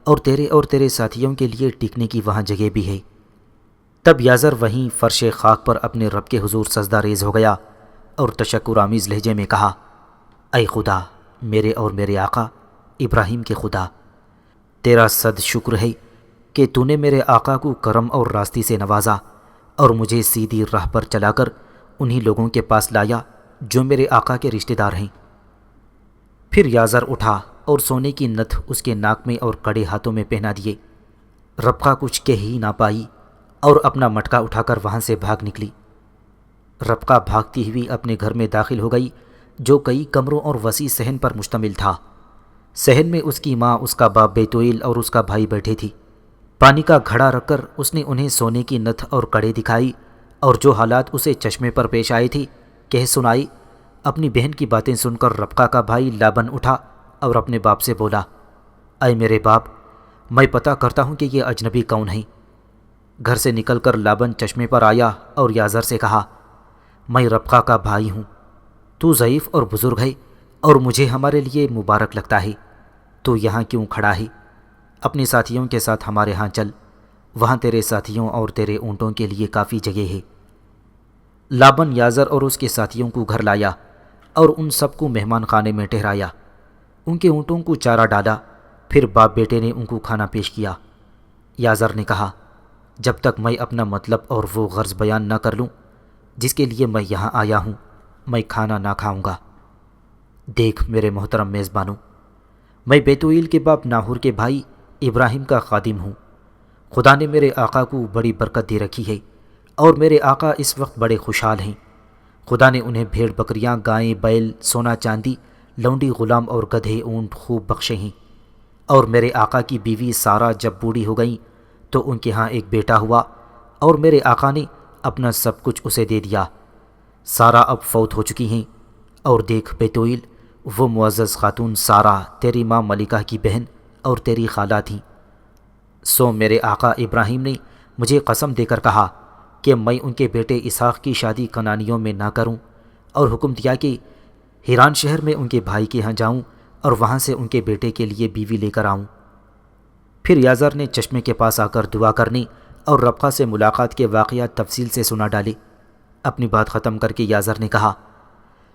اور تیرے ساتھیوں کے لیے ٹکنے کی وہاں جگہ بھی ہے۔ تب یازر وہیں فرش خاک پر اپنے رب کے حضور سجدہ ریز ہو گیا اور تشکر آمیز لہجے میں کہا، اے خدا، میرے اور میرے آقا ابراہیم کے خدا، تیرا صد شکر ہے کہ تو نے میرے آقا کو کرم اور راستی سے نوازا اور مجھے سیدھی راہ پر چلا کر انہی لوگوں کے پاس لایا جو میرے آقا کے رشتہ دار ہیں۔ پھر یازر اٹھا اور سونے کی نتھ اس کے ناک میں اور کڑے ہاتھوں میں پہنا دیے۔ ربقہ کچھ کہہ ہی نہ پائی اور اپنا مٹکا اٹھا کر وہاں سے بھاگ نکلی۔ ربقہ بھاگتی ہوئی اپنے گھر میں داخل ہو گئی جو کئی کمروں اور وسیع صحن پر مشتمل تھا۔ صحن میں اس کی ماں، اس کا باپ بیتوئیل اور اس کا بھائی بیٹھے تھی۔ پانی کا گھڑا رکھ کر اس نے انہیں سونے کی نتھ اور کڑے دکھائی اور جو حالات اسے چشمے پر پیش آئے تھے کہہ سنائی۔ اپنی بہن کی باتیں سن کر ربقہ کا بھائی لابن اٹھا اور اپنے باپ سے بولا، اے میرے باپ، میں پتہ کرتا ہوں کہ یہ اجنبی کون ہے۔ گھر سے نکل کر لابن چشمے پر آیا اور یازر سے کہا، میں ربقہ کا بھائی ہوں، تو ضعیف اور بزرگ ہے اور مجھے ہمارے لیے مبارک لگتا ہے، تو یہاں کیوں کھڑا ہے؟ اپنے ساتھیوں کے ساتھ ہمارے ہاں چل، وہاں تیرے ساتھیوں اور تیرے اونٹوں کے لیے کافی جگہ ہے۔ لابن یازر اور اس کے ساتھیوں کو گھر لایا اور ان سب کو مہمان خانے میں ٹھہرایا۔ ان کے اونٹوں کو چارہ ڈالا، پھر باپ بیٹے نے ان کو کھانا پیش کیا۔ یازر نے کہا، جب تک میں اپنا مطلب اور وہ غرض بیان نہ کر لوں جس کے لیے میں یہاں آیا ہوں، میں کھانا نہ کھاؤں گا۔ دیکھ میرے محترم میزبانوں، میں بیتوئیل کے باپ ناحور کے بھائی ابراہیم کا خادم ہوں۔ خدا نے میرے آقا کو بڑی برکت دے رکھی ہے اور میرے آقا اس وقت بڑے خوشحال ہیں۔ خدا نے انہیں بھیڑ بکریاں، گائیں، بیل، سونا چاندی، لونڈی، غلام اور گدھے، اونٹ خوب بخشے ہیں۔ اور میرے آقا کی بیوی سارہ جب بوڑھی ہو گئیں تو ان کے ہاں ایک بیٹا ہوا اور میرے آقا نے اپنا سب کچھ اسے دے دیا۔ سارہ اب فوت ہو چکی ہیں، اور دیکھ بیتویل، وہ معزز خاتون سارہ تیری ماں ملکہ کی بہن اور تیری خالہ تھیں۔ سو میرے آقا ابراہیم نے مجھے قسم دے کر کہا کہ میں ان کے بیٹے اسحاق کی شادی کنانیوں میں نہ کروں، اور حکم دیا کہ حیران شہر میں ان کے بھائی کے ہاں جاؤں اور وہاں سے ان کے بیٹے کے لیے بیوی لے کر آؤں۔ پھر یازر نے چشمے کے پاس آ کر دعا کرنے اور ربقہ سے ملاقات کے واقعات تفصیل سے سنا ڈالے۔ اپنی بات ختم کر کے یازر نے کہا،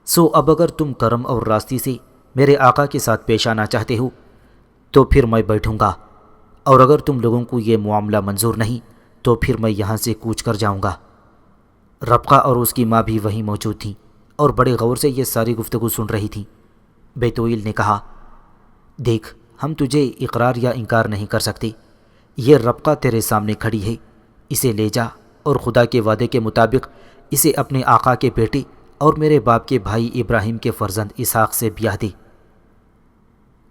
سو اب اگر تم کرم اور راستی سے میرے آقا کے ساتھ پیش آنا چاہتے ہو تو پھر میں بیٹھوں گا، اور اگر تم لوگوں کو یہ معاملہ منظور نہیں تو پھر میں یہاں سے کوچ کر جاؤں گا۔ ربقہ اور اس کی ماں بھی وہیں موجود تھیں اور بڑے غور سے یہ ساری گفتگو سن رہی تھیں۔ بیتویل نے کہا، دیکھ، ہم تجھے اقرار یا انکار نہیں کر سکتے۔ یہ ربقہ تیرے سامنے کھڑی ہے، اسے لے جا اور خدا کے وعدے کے مطابق اسے اپنے آقا کے بیٹے اور میرے باپ کے بھائی ابراہیم کے فرزند اسحاق سے بیاہ دے۔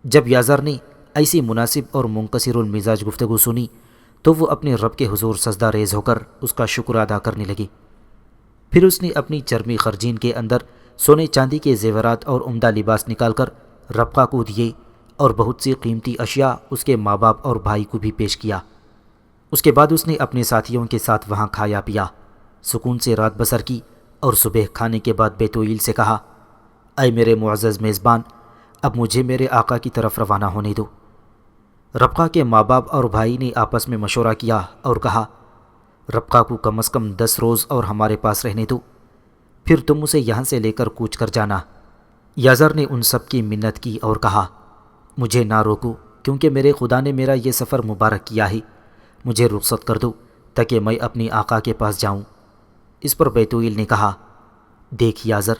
جب یازر نے ایسی مناسب اور منکسر المزاج گفتگو سنی تو وہ اپنے رب کے حضور سجدہ ریز ہو کر اس کا شکر ادا کرنے لگے۔ پھر اس نے اپنی چرمی خرجین کے اندر سونے چاندی کے زیورات اور عمدہ لباس نکال کر ربقہ کو دیے، اور بہت سی قیمتی اشیاء اس کے ماں باپ اور بھائی کو بھی پیش کیا۔ اس کے بعد اس نے اپنے ساتھیوں کے ساتھ وہاں کھایا پیا، سکون سے رات بسر کی، اور صبح کھانے کے بعد بیتویل سے کہا، اے میرے معزز میزبان، اب مجھے میرے آقا کی طرف روانہ ہونے دو۔ ربقہ کے ماں باپ اور بھائی نے آپس میں مشورہ کیا اور کہا، ربقہ کو کم از کم 10 روز اور ہمارے پاس رہنے دو، پھر تم اسے یہاں سے لے کر کوچ کر جانا۔ یازر نے ان سب کی منت کی اور کہا، مجھے نہ روکو، کیونکہ میرے خدا نے میرا یہ سفر مبارک کیا ہے، مجھے رخصت کر دو تاکہ میں اپنی آقا کے پاس جاؤں۔ اس پر بیتویل نے کہا، دیکھ یازر،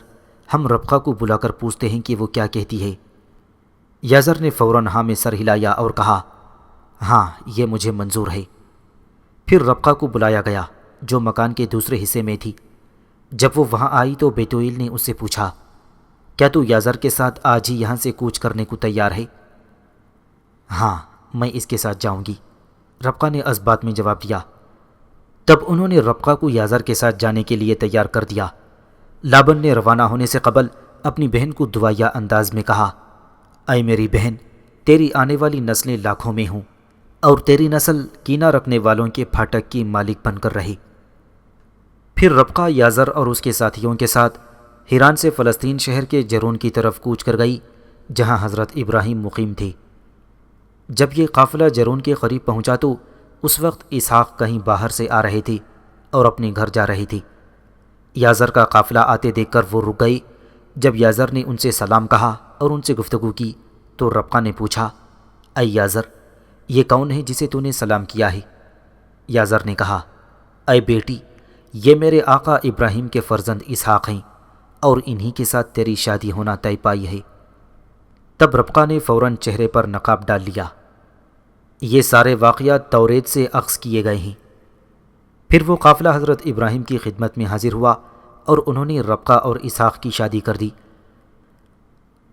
ہم ربقہ کو بلا کر پوچھتے ہیں کہ وہ کیا کہتی ہے۔ یازر نے فوراً ہاں میں سر ہلایا اور کہا، ہاں، یہ مجھے منظور ہے۔ پھر ربقہ کو بلایا گیا جو مکان کے دوسرے حصے میں تھی۔ جب وہ وہاں آئی تو بیتویل نے اس سے پوچھا، کیا تو یازر کے ساتھ آج ہی یہاں سے کوچ کرنے کو تیار ہے؟ ہاں، میں اس کے ساتھ جاؤں گی، ربقہ نے اس بات میں جواب دیا۔ تب انہوں نے ربقہ کو یازر کے ساتھ جانے کے لیے تیار کر دیا۔ لابن نے روانہ ہونے سے قبل اپنی بہن کو دعائیہ انداز میں کہا، اے میری بہن، تیری آنے والی نسلیں لاکھوں میں ہوں، اور تیری نسل کینہ رکھنے والوں کے پھاٹک کی مالک بن کر رہے۔ پھر ربقہ یازر اور اس کے ساتھیوں کے ساتھ حیران سے فلسطین شہر کے جرون کی طرف کوچ کر گئی جہاں حضرت ابراہیم مقیم تھے۔ جب یہ قافلہ جرون کے قریب پہنچا تو اس وقت اسحاق کہیں باہر سے آ رہے تھے اور اپنے گھر جا رہے تھے۔ یازر کا قافلہ آتے دیکھ کر وہ رک گئے۔ جب یازر نے ان سے سلام کہا اور ان سے گفتگو کی تو ربقہ نے پوچھا، اے یازر، یہ کون ہے جسے تو نے سلام کیا ہے؟ یازر نے کہا، اے بیٹی، یہ میرے آقا ابراہیم کے فرزند اسحاق ہیں، اور انہی کے ساتھ تیری شادی ہونا طے پائی ہے۔ تب ربقہ نے فوراً چہرے پر نقاب ڈال لیا۔ یہ سارے واقعات توریت سے اخذ کیے گئے ہیں۔ پھر وہ قافلہ حضرت ابراہیم کی خدمت میں حاضر ہوا اور انہوں نے ربقہ اور اسحاق کی شادی کر دی۔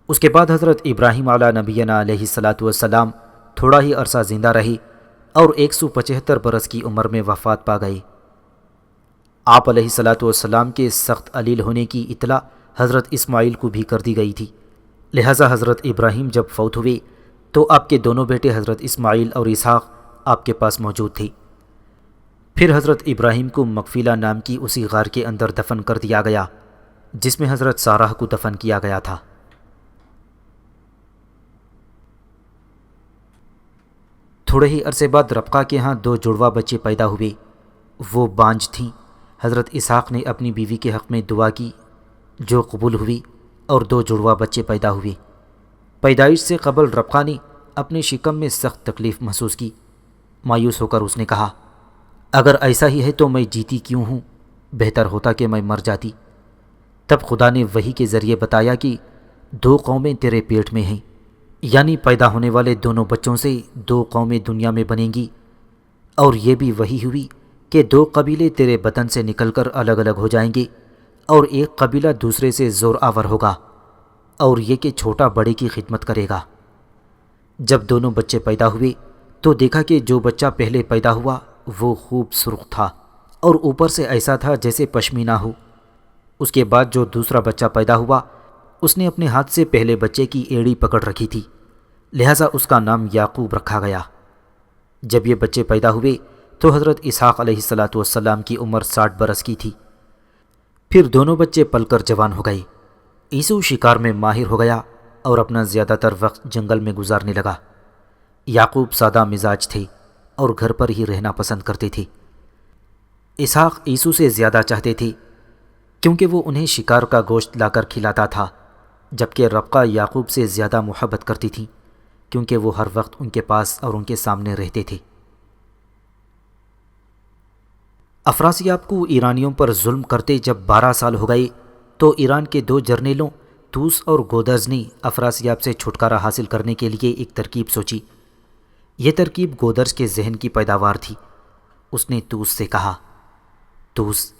اس کے بعد حضرت ابراہیم علیٰ نبینا علیہ الصلاۃ والسلام تھوڑا ہی عرصہ زندہ رہے اور 175 برس کی عمر میں وفات پا گئے۔ آپ علیہ الصلاۃ والسلام کے سخت علیل ہونے کی اطلاع حضرت اسماعیل کو بھی کر دی گئی تھی، لہٰذا حضرت ابراہیم جب فوت ہوئے تو آپ کے دونوں بیٹے حضرت اسماعیل اور اسحاق آپ کے پاس موجود تھے۔ پھر حضرت ابراہیم کو مقفیلہ نام کی اسی غار کے اندر دفن کر دیا گیا جس میں حضرت سارہ کو دفن کیا گیا تھا۔ تھوڑے ہی عرصے بعد ربقہ کے ہاں 2 جڑواں بچے پیدا ہوئے۔ وہ بانجھ تھیں۔ حضرت اسحاق نے اپنی بیوی کے حق میں دعا کی جو قبول ہوئی، اور 2 جڑواں بچے پیدا ہوئے۔ پیدائش سے قبل ربقہ نے اپنے شکم میں سخت تکلیف محسوس کی۔ مایوس ہو کر اس نے کہا، اگر ایسا ہی ہے تو میں جیتی کیوں ہوں؟ بہتر ہوتا کہ میں مر جاتی۔ تب خدا نے وحی کے ذریعے بتایا کہ 2 قومیں تیرے پیٹ میں ہیں، یعنی پیدا ہونے والے دونوں بچوں سے دو قومیں دنیا میں بنیں گی، اور یہ بھی وہی ہوئی کہ دو قبیلے تیرے بدن سے نکل کر الگ الگ ہو جائیں گے، اور ایک قبیلہ دوسرے سے زور آور ہوگا، اور یہ کہ چھوٹا بڑے کی خدمت کرے گا۔ جب دونوں بچے پیدا ہوئے تو دیکھا کہ جو بچہ پہلے پیدا ہوا وہ خوب سرخ تھا اور اوپر سے ایسا تھا جیسے پشمینہ ہو۔ اس کے بعد جو دوسرا بچہ پیدا ہوا اس نے اپنے ہاتھ سے پہلے بچے کی ایڑی پکڑ رکھی تھی، لہٰذا اس کا نام یعقوب رکھا گیا۔ جب یہ بچے پیدا ہوئے تو حضرت اسحاق علیہ السلام کی عمر 60 برس کی تھی۔ پھر دونوں بچے پل کر جوان ہو گئے۔ عیسو شکار میں ماہر ہو گیا اور اپنا زیادہ تر وقت جنگل میں گزارنے لگا۔ یعقوب سادہ مزاج تھے اور گھر پر ہی رہنا پسند کرتے تھے۔ اسحاق عیسو سے زیادہ چاہتے تھے کیونکہ وہ انہیں شکار کا گوشت لا کر کھلاتا تھا، جبکہ ربقہ یعقوب سے زیادہ محبت کرتی تھی کیونکہ وہ ہر وقت ان کے پاس اور ان کے سامنے رہتے تھے۔ افراسیاب کو ایرانیوں پر ظلم کرتے جب 12 سال ہو گئے تو ایران کے 2 جرنیلوں توس اور گودرز نے افراسیاب سے چھٹکارا حاصل کرنے کے لیے ایک ترکیب سوچی۔ یہ ترکیب گودرز کے ذہن کی پیداوار تھی۔ اس نے توس سے کہا، توس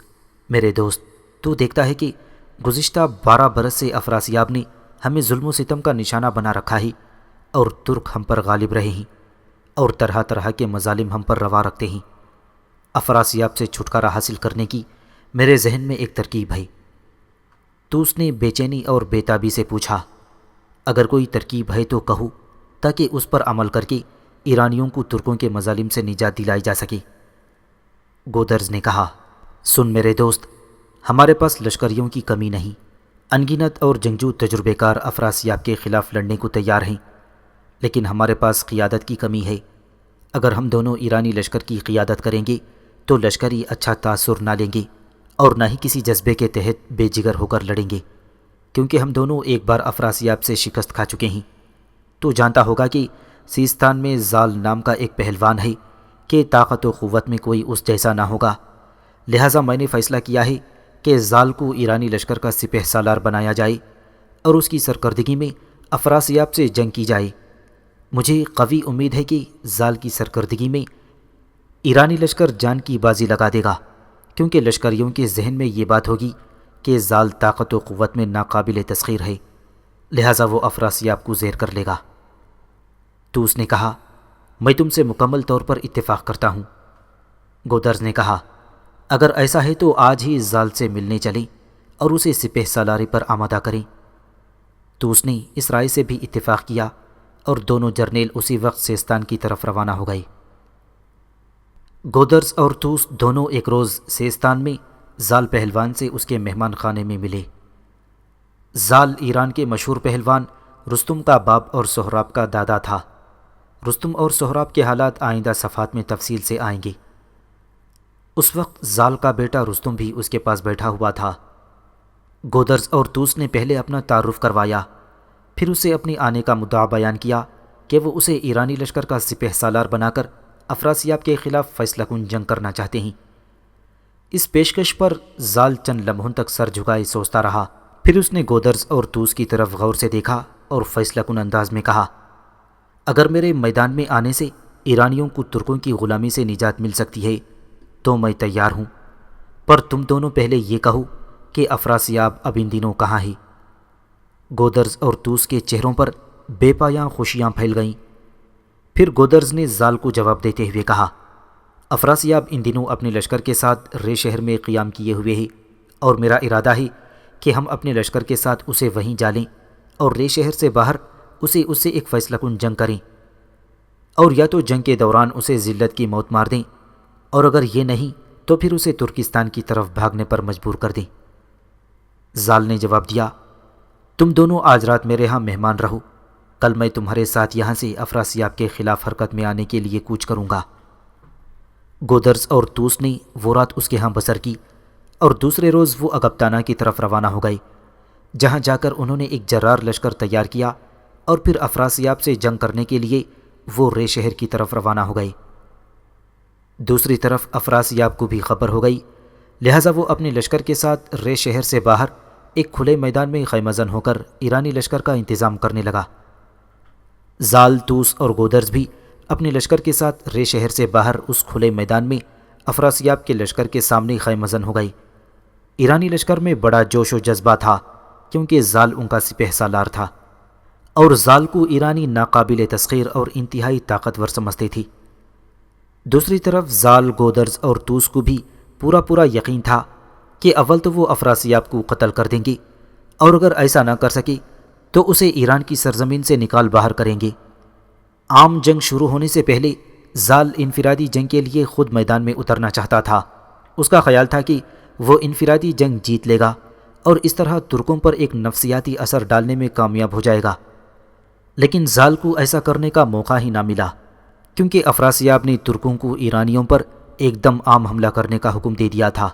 میرے دوست، تو دیکھتا ہے کہ گزشتہ 12 برس سے افراسیاب نے ہمیں ظلم و ستم کا نشانہ بنا رکھا ہے، اور ترک ہم پر غالب رہے ہیں اور طرح طرح کے مظالم ہم پر روا رکھتے ہیں۔ افراسیاب سے چھٹکارا حاصل کرنے کی میرے ذہن میں ایک ترکیب ہے۔ توس نے بے چینی اور بے تابی سے پوچھا، اگر کوئی ترکیب ہے تو کہو تاکہ اس پر عمل کر کے ایرانیوں کو ترکوں کے مظالم سے نجات دلائی جا سکے۔ گودرز نے کہا، سن میرے دوست، ہمارے پاس لشکریوں کی کمی نہیں، انگنت اور جنگجو تجربے کار افراسیاب کے خلاف لڑنے کو تیار ہیں، لیکن ہمارے پاس قیادت کی کمی ہے۔ اگر ہم دونوں ایرانی لشکر کی قیادت کریں گے تو لشکری اچھا تاثر نہ لیں گے اور نہ ہی کسی جذبے کے تحت بے جگر ہو کر لڑیں گے، کیونکہ ہم دونوں ایک بار افراسیاب سے شکست کھا چکے ہیں۔ تو جانتا ہوگا کہ سیستان میں زال نام کا ایک پہلوان ہے کہ طاقت و قوت میں کوئی اس جیسا نہ ہوگا، لہٰذا میں نے فیصلہ کیا ہے کہ زال کو ایرانی لشکر کا سپہ سالار بنایا جائے اور اس کی سرکردگی میں افراسیاب سے جنگ کی جائے۔ مجھے قوی امید ہے کہ زال کی سرکردگی میں ایرانی لشکر جان کی بازی لگا دے گا، کیونکہ لشکریوں کے ذہن میں یہ بات ہوگی کہ زال طاقت و قوت میں ناقابل تسخیر ہے، لہٰذا وہ افراسیاب کو زیر کر لے گا۔ تو اس نے کہا، میں تم سے مکمل طور پر اتفاق کرتا ہوں۔ گودرز نے کہا، اگر ایسا ہے تو آج ہی زال سے ملنے چلیں اور اسے سپہ سالاری پر آمادہ کریں۔ تو اس نے اس رائے سے بھی اتفاق کیا اور دونوں جرنیل اسی وقت سیستان کی طرف روانہ ہو گئے۔ گودرز اور توس دونوں ایک روز سیستان میں زال پہلوان سے اس کے مہمان خانے میں ملے۔ زال ایران کے مشہور پہلوان رستم کا باپ اور سہراب کا دادا تھا۔ رستم اور سہراب کے حالات آئندہ صفحات میں تفصیل سے آئیں گے۔ اس وقت زال کا بیٹا رستم بھی اس کے پاس بیٹھا ہوا تھا۔ گودرز اور توس نے پہلے اپنا تعارف کروایا، پھر اسے اپنی آنے کا مدعا بیان کیا کہ وہ اسے ایرانی لشکر کا سپہ سالار بنا کر افراسیاب کے خلاف فیصلہ کن جنگ کرنا چاہتے ہیں۔ اس پیشکش پر زال چند لمحوں تک سر جھکائے سوچتا رہا، پھر اس نے گودرز اور توس کی طرف غور سے دیکھا اور فیصلہ کن انداز میں کہا، اگر میرے میدان میں آنے سے ایرانیوں کو ترکوں کی غلامی سے نجات مل سکتی ہے تو میں تیار ہوں، پر تم دونوں پہلے یہ کہو کہ افراسیاب اب ان دنوں کہاں ہے؟ گودرز اور توس کے چہروں پر بے پایاں خوشیاں پھیل گئیں۔ پھر گودرز نے زال کو جواب دیتے ہوئے کہا، افراسیاب ان دنوں اپنے لشکر کے ساتھ رے شہر میں قیام کیے ہوئے ہے، اور میرا ارادہ ہے کہ ہم اپنے لشکر کے ساتھ اسے وہیں جالیں اور رے شہر سے باہر اس سے ایک فیصلہ کن جنگ کریں، اور یا تو جنگ کے دوران اسے ذلت کی موت مار دیں، اور اگر یہ نہیں تو پھر اسے ترکستان کی طرف بھاگنے پر مجبور کر دیں۔ زال نے جواب دیا، تم دونوں آج رات میرے ہاں مہمان رہو، کل میں تمہارے ساتھ یہاں سے افراسیاب کے خلاف حرکت میں آنے کے لیے کوچ کروں گا۔ گودرز اور توس نے وہ رات اس کے ہاں بسر کی اور دوسرے روز وہ اگبتانہ کی طرف روانہ ہو گئے، جہاں جا کر انہوں نے ایک جرار لشکر تیار کیا اور پھر افراسیاب سے جنگ کرنے کے لیے وہ رے شہر کی طرف روانہ ہو گئے۔ دوسری طرف افراسیاب کو بھی خبر ہو گئی، لہٰذا وہ اپنے لشکر کے ساتھ رے شہر سے باہر ایک کھلے میدان میں خیمہ زن ہو کر ایرانی لشکر کا انتظام کرنے لگا۔ زال، توس اور گودرز بھی اپنے لشکر کے ساتھ رے شہر سے باہر اس کھلے میدان میں افراسیاب کے لشکر کے سامنے خیمہ زن ہو گئی۔ ایرانی لشکر میں بڑا جوش و جذبہ تھا کیونکہ زال ان کا سپہ سالار تھا اور زال کو ایرانی ناقابل تسخیر اور انتہائی طاقتور سمجھتے تھی۔ دوسری طرف زال، گودرز اور توس کو بھی پورا یقین تھا کہ اول تو وہ افراسیاب کو قتل کر دیں گے اور اگر ایسا نہ کر سکے تو اسے ایران کی سرزمین سے نکال باہر کریں گے۔ عام جنگ شروع ہونے سے پہلے زال انفرادی جنگ کے لیے خود میدان میں اترنا چاہتا تھا۔ اس کا خیال تھا کہ وہ انفرادی جنگ جیت لے گا اور اس طرح ترکوں پر ایک نفسیاتی اثر ڈالنے میں کامیاب ہو جائے گا، لیکن زال کو ایسا کرنے کا موقع ہی نہ ملا کیونکہ افراسیاب نے ترکوں کو ایرانیوں پر ایک دم عام حملہ کرنے کا حکم دے دیا تھا۔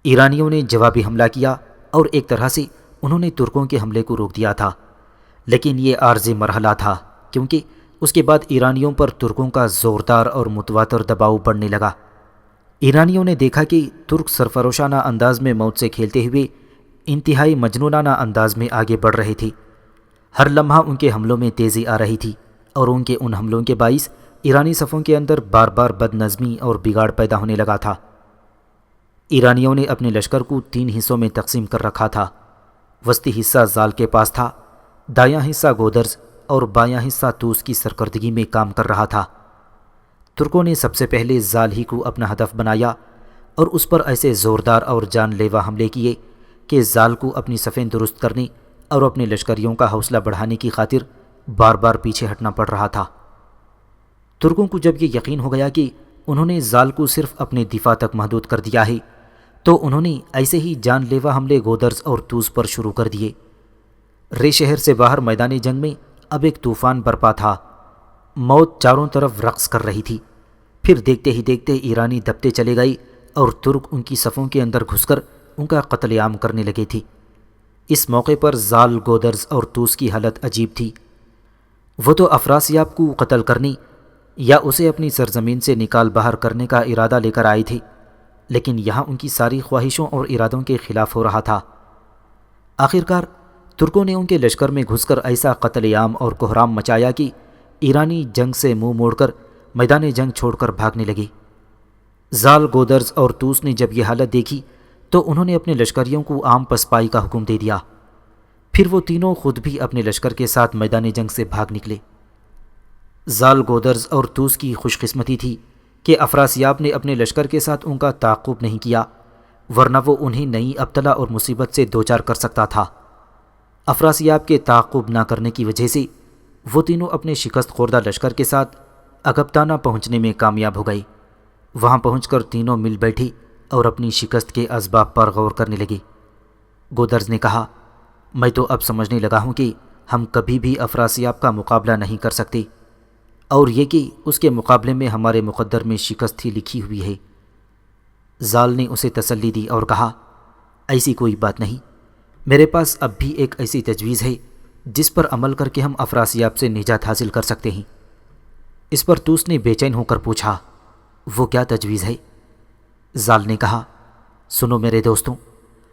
ایرانیوں نے جوابی حملہ کیا اور ایک طرح سے انہوں نے ترکوں کے حملے کو روک دیا تھا، لیکن یہ عارضی مرحلہ تھا کیونکہ اس کے بعد ایرانیوں پر ترکوں کا زوردار اور متواتر دباؤ بڑھنے لگا۔ ایرانیوں نے دیکھا کہ ترک سرفروشانہ انداز میں موت سے کھیلتے ہوئے انتہائی مجنونانہ انداز میں آگے بڑھ رہے تھے۔ ہر لمحہ ان کے حملوں میں تیزی آ رہی تھی اور ان کے ان حملوں کے باعث ایرانی صفوں کے اندر بار بار بد نظمی اور بگاڑ پیدا ہونے لگا تھا۔ ایرانیوں نے اپنے لشکر کو 3 حصوں میں تقسیم کر رکھا تھا۔ وسطی حصہ زال کے پاس تھا، دایاں حصہ گودرز اور بایاں حصہ توس کی سرکردگی میں کام کر رہا تھا۔ ترکوں نے سب سے پہلے زال ہی کو اپنا ہدف بنایا اور اس پر ایسے زوردار اور جان لیوا حملے کیے کہ زال کو اپنی صفیں درست کرنے اور اپنے لشکریوں کا حوصلہ بڑھانے کی خاطر بار بار پیچھے ہٹنا پڑ رہا تھا۔ ترکوں کو جب یہ یقین ہو گیا کہ انہوں نے زال کو صرف اپنے دفاع تک محدود کر دیا ہے تو انہوں نے ایسے ہی جان لیوا حملے گودرز اور توس پر شروع کر دیے۔ رے شہر سے باہر میدانی جنگ میں اب ایک طوفان برپا تھا۔ موت چاروں طرف رقص کر رہی تھی۔ پھر دیکھتے ہی دیکھتے ایرانی دبتے چلے گئے اور ترک ان کی صفوں کے اندر گھس کر ان کا قتل عام کرنے لگے تھے۔ اس موقع پر زال، گودرز اور توس کی حالت عجیب تھی۔ وہ تو افراسیاب کو قتل کرنے یا اسے اپنی سرزمین سے نکال باہر کرنے کا ارادہ لے کر آئے تھے، لیکن یہاں ان کی ساری خواہشوں اور ارادوں کے خلاف ہو رہا تھا۔ آخرکار ترکوں نے ان کے لشکر میں گھس کر ایسا قتل عام اور کوہرام مچایا کہ ایرانی جنگ سے منہ موڑ کر میدان جنگ چھوڑ کر بھاگنے لگے۔ زال، گودرز اور توس نے جب یہ حالت دیکھی تو انہوں نے اپنے لشکریوں کو عام پسپائی کا حکم دے دیا۔ پھر وہ تینوں خود بھی اپنے لشکر کے ساتھ میدان جنگ سے بھاگ نکلے۔ زال، گودرز اور توس کی خوش قسمتی تھی کہ افراسیاب نے اپنے لشکر کے ساتھ ان کا تعاقب نہیں کیا، ورنہ وہ انہیں نئی ابتلا اور مصیبت سے دوچار کر سکتا تھا۔ افراسیاب کے تعاقب نہ کرنے کی وجہ سے وہ تینوں اپنے شکست خوردہ لشکر کے ساتھ اگبتانہ پہنچنے میں کامیاب ہو گئے۔ وہاں پہنچ کر تینوں مل بیٹھی اور اپنی شکست کے اسباب پر غور کرنے لگے۔ گودرز نے کہا، میں تو اب سمجھنے لگا ہوں کہ ہم کبھی بھی افراسیاب کا مقابلہ نہیں کر سکتے، اور یہ کہ اس کے مقابلے میں ہمارے مقدر میں شکست ہی لکھی ہوئی ہے۔ زال نے اسے تسلی دی اور کہا، ایسی کوئی بات نہیں، میرے پاس اب بھی ایک ایسی تجویز ہے جس پر عمل کر کے ہم افراسیاب سے نجات حاصل کر سکتے ہیں۔ اس پر توس نے بے چین ہو کر پوچھا، وہ کیا تجویز ہے؟ زال نے کہا، سنو میرے دوستوں،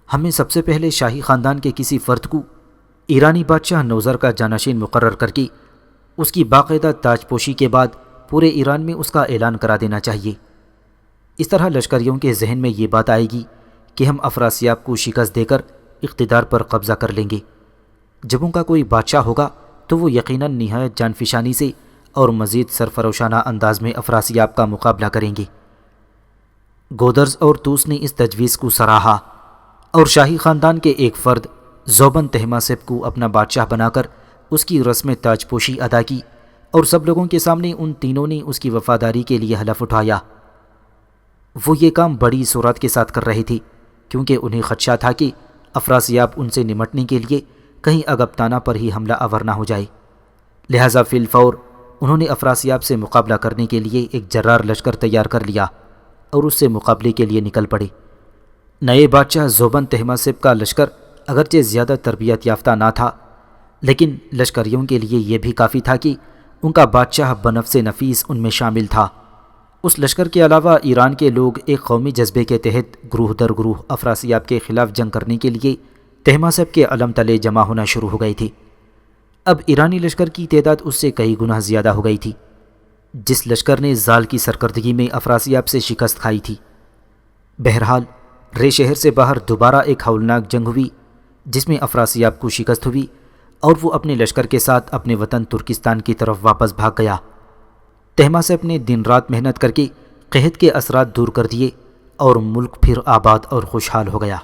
ہمیں سب سے پہلے شاہی خاندان کے کسی فرد کو ایرانی بادشاہ نوذر کا جانشین مقرر کر کے اس کی باقاعدہ تاج پوشی کے بعد پورے ایران میں اس کا اعلان کرا دینا چاہیے۔ اس طرح لشکریوں کے ذہن میں یہ بات آئے گی کہ ہم افراسیاب کو شکست دے کر اقتدار پر قبضہ کر لیں گے۔ جب ان کا کوئی بادشاہ ہوگا تو وہ یقیناً نہایت جان فشانی سے اور مزید سرفروشانہ انداز میں افراسیاب کا مقابلہ کریں گے۔ گودرز اور توس نے اس تجویز کو سراہا اور شاہی خاندان کے ایک فرد زوبن طہماسپ کو اپنا بادشاہ بنا کر اس کی رسم تاج پوشی ادا کی، اور سب لوگوں کے سامنے ان تینوں نے اس کی وفاداری کے لیے حلف اٹھایا۔ وہ یہ کام بڑی سرعت کے ساتھ کر رہے تھے کیونکہ انہیں خدشہ تھا کہ افراسیاب ان سے نمٹنے کے لیے کہیں اگبتانہ پر ہی حملہ آور نہ ہو جائے، لہٰذا فی الفور انہوں نے افراسیاب سے مقابلہ کرنے کے لیے ایک جرار لشکر تیار کر لیا اور اس سے مقابلے کے لیے نکل پڑے۔ نئے بادشاہ زوبن طہماسپ کا لشکر اگرچہ زیادہ تربیت یافتہ نہ تھا، لیکن لشکریوں کے لیے یہ بھی کافی تھا کہ ان کا بادشاہ بنفس نفیس ان میں شامل تھا۔ اس لشکر کے علاوہ ایران کے لوگ ایک قومی جذبے کے تحت گروہ در گروہ افراسیاب کے خلاف جنگ کرنے کے لیے طہماسپ کے علم تلے جمع ہونا شروع ہو گئے تھے۔ اب ایرانی لشکر کی تعداد اس سے کئی گنا زیادہ ہو گئی تھی، جس لشکر نے زال کی سرکردگی میں افراسیاب سے شکست کھائی تھی۔ بہرحال رے شہر سے باہر دوبارہ ایک ہولناک جنگ ہوئی، جس میں افراسیاب کو شکست ہوئی اور وہ اپنے لشکر کے ساتھ اپنے وطن ترکستان کی طرف واپس بھاگ گیا۔ تہما سے اپنے دن رات محنت کر کے قحط کے اثرات دور کر دیے اور ملک پھر آباد اور خوشحال ہو گیا۔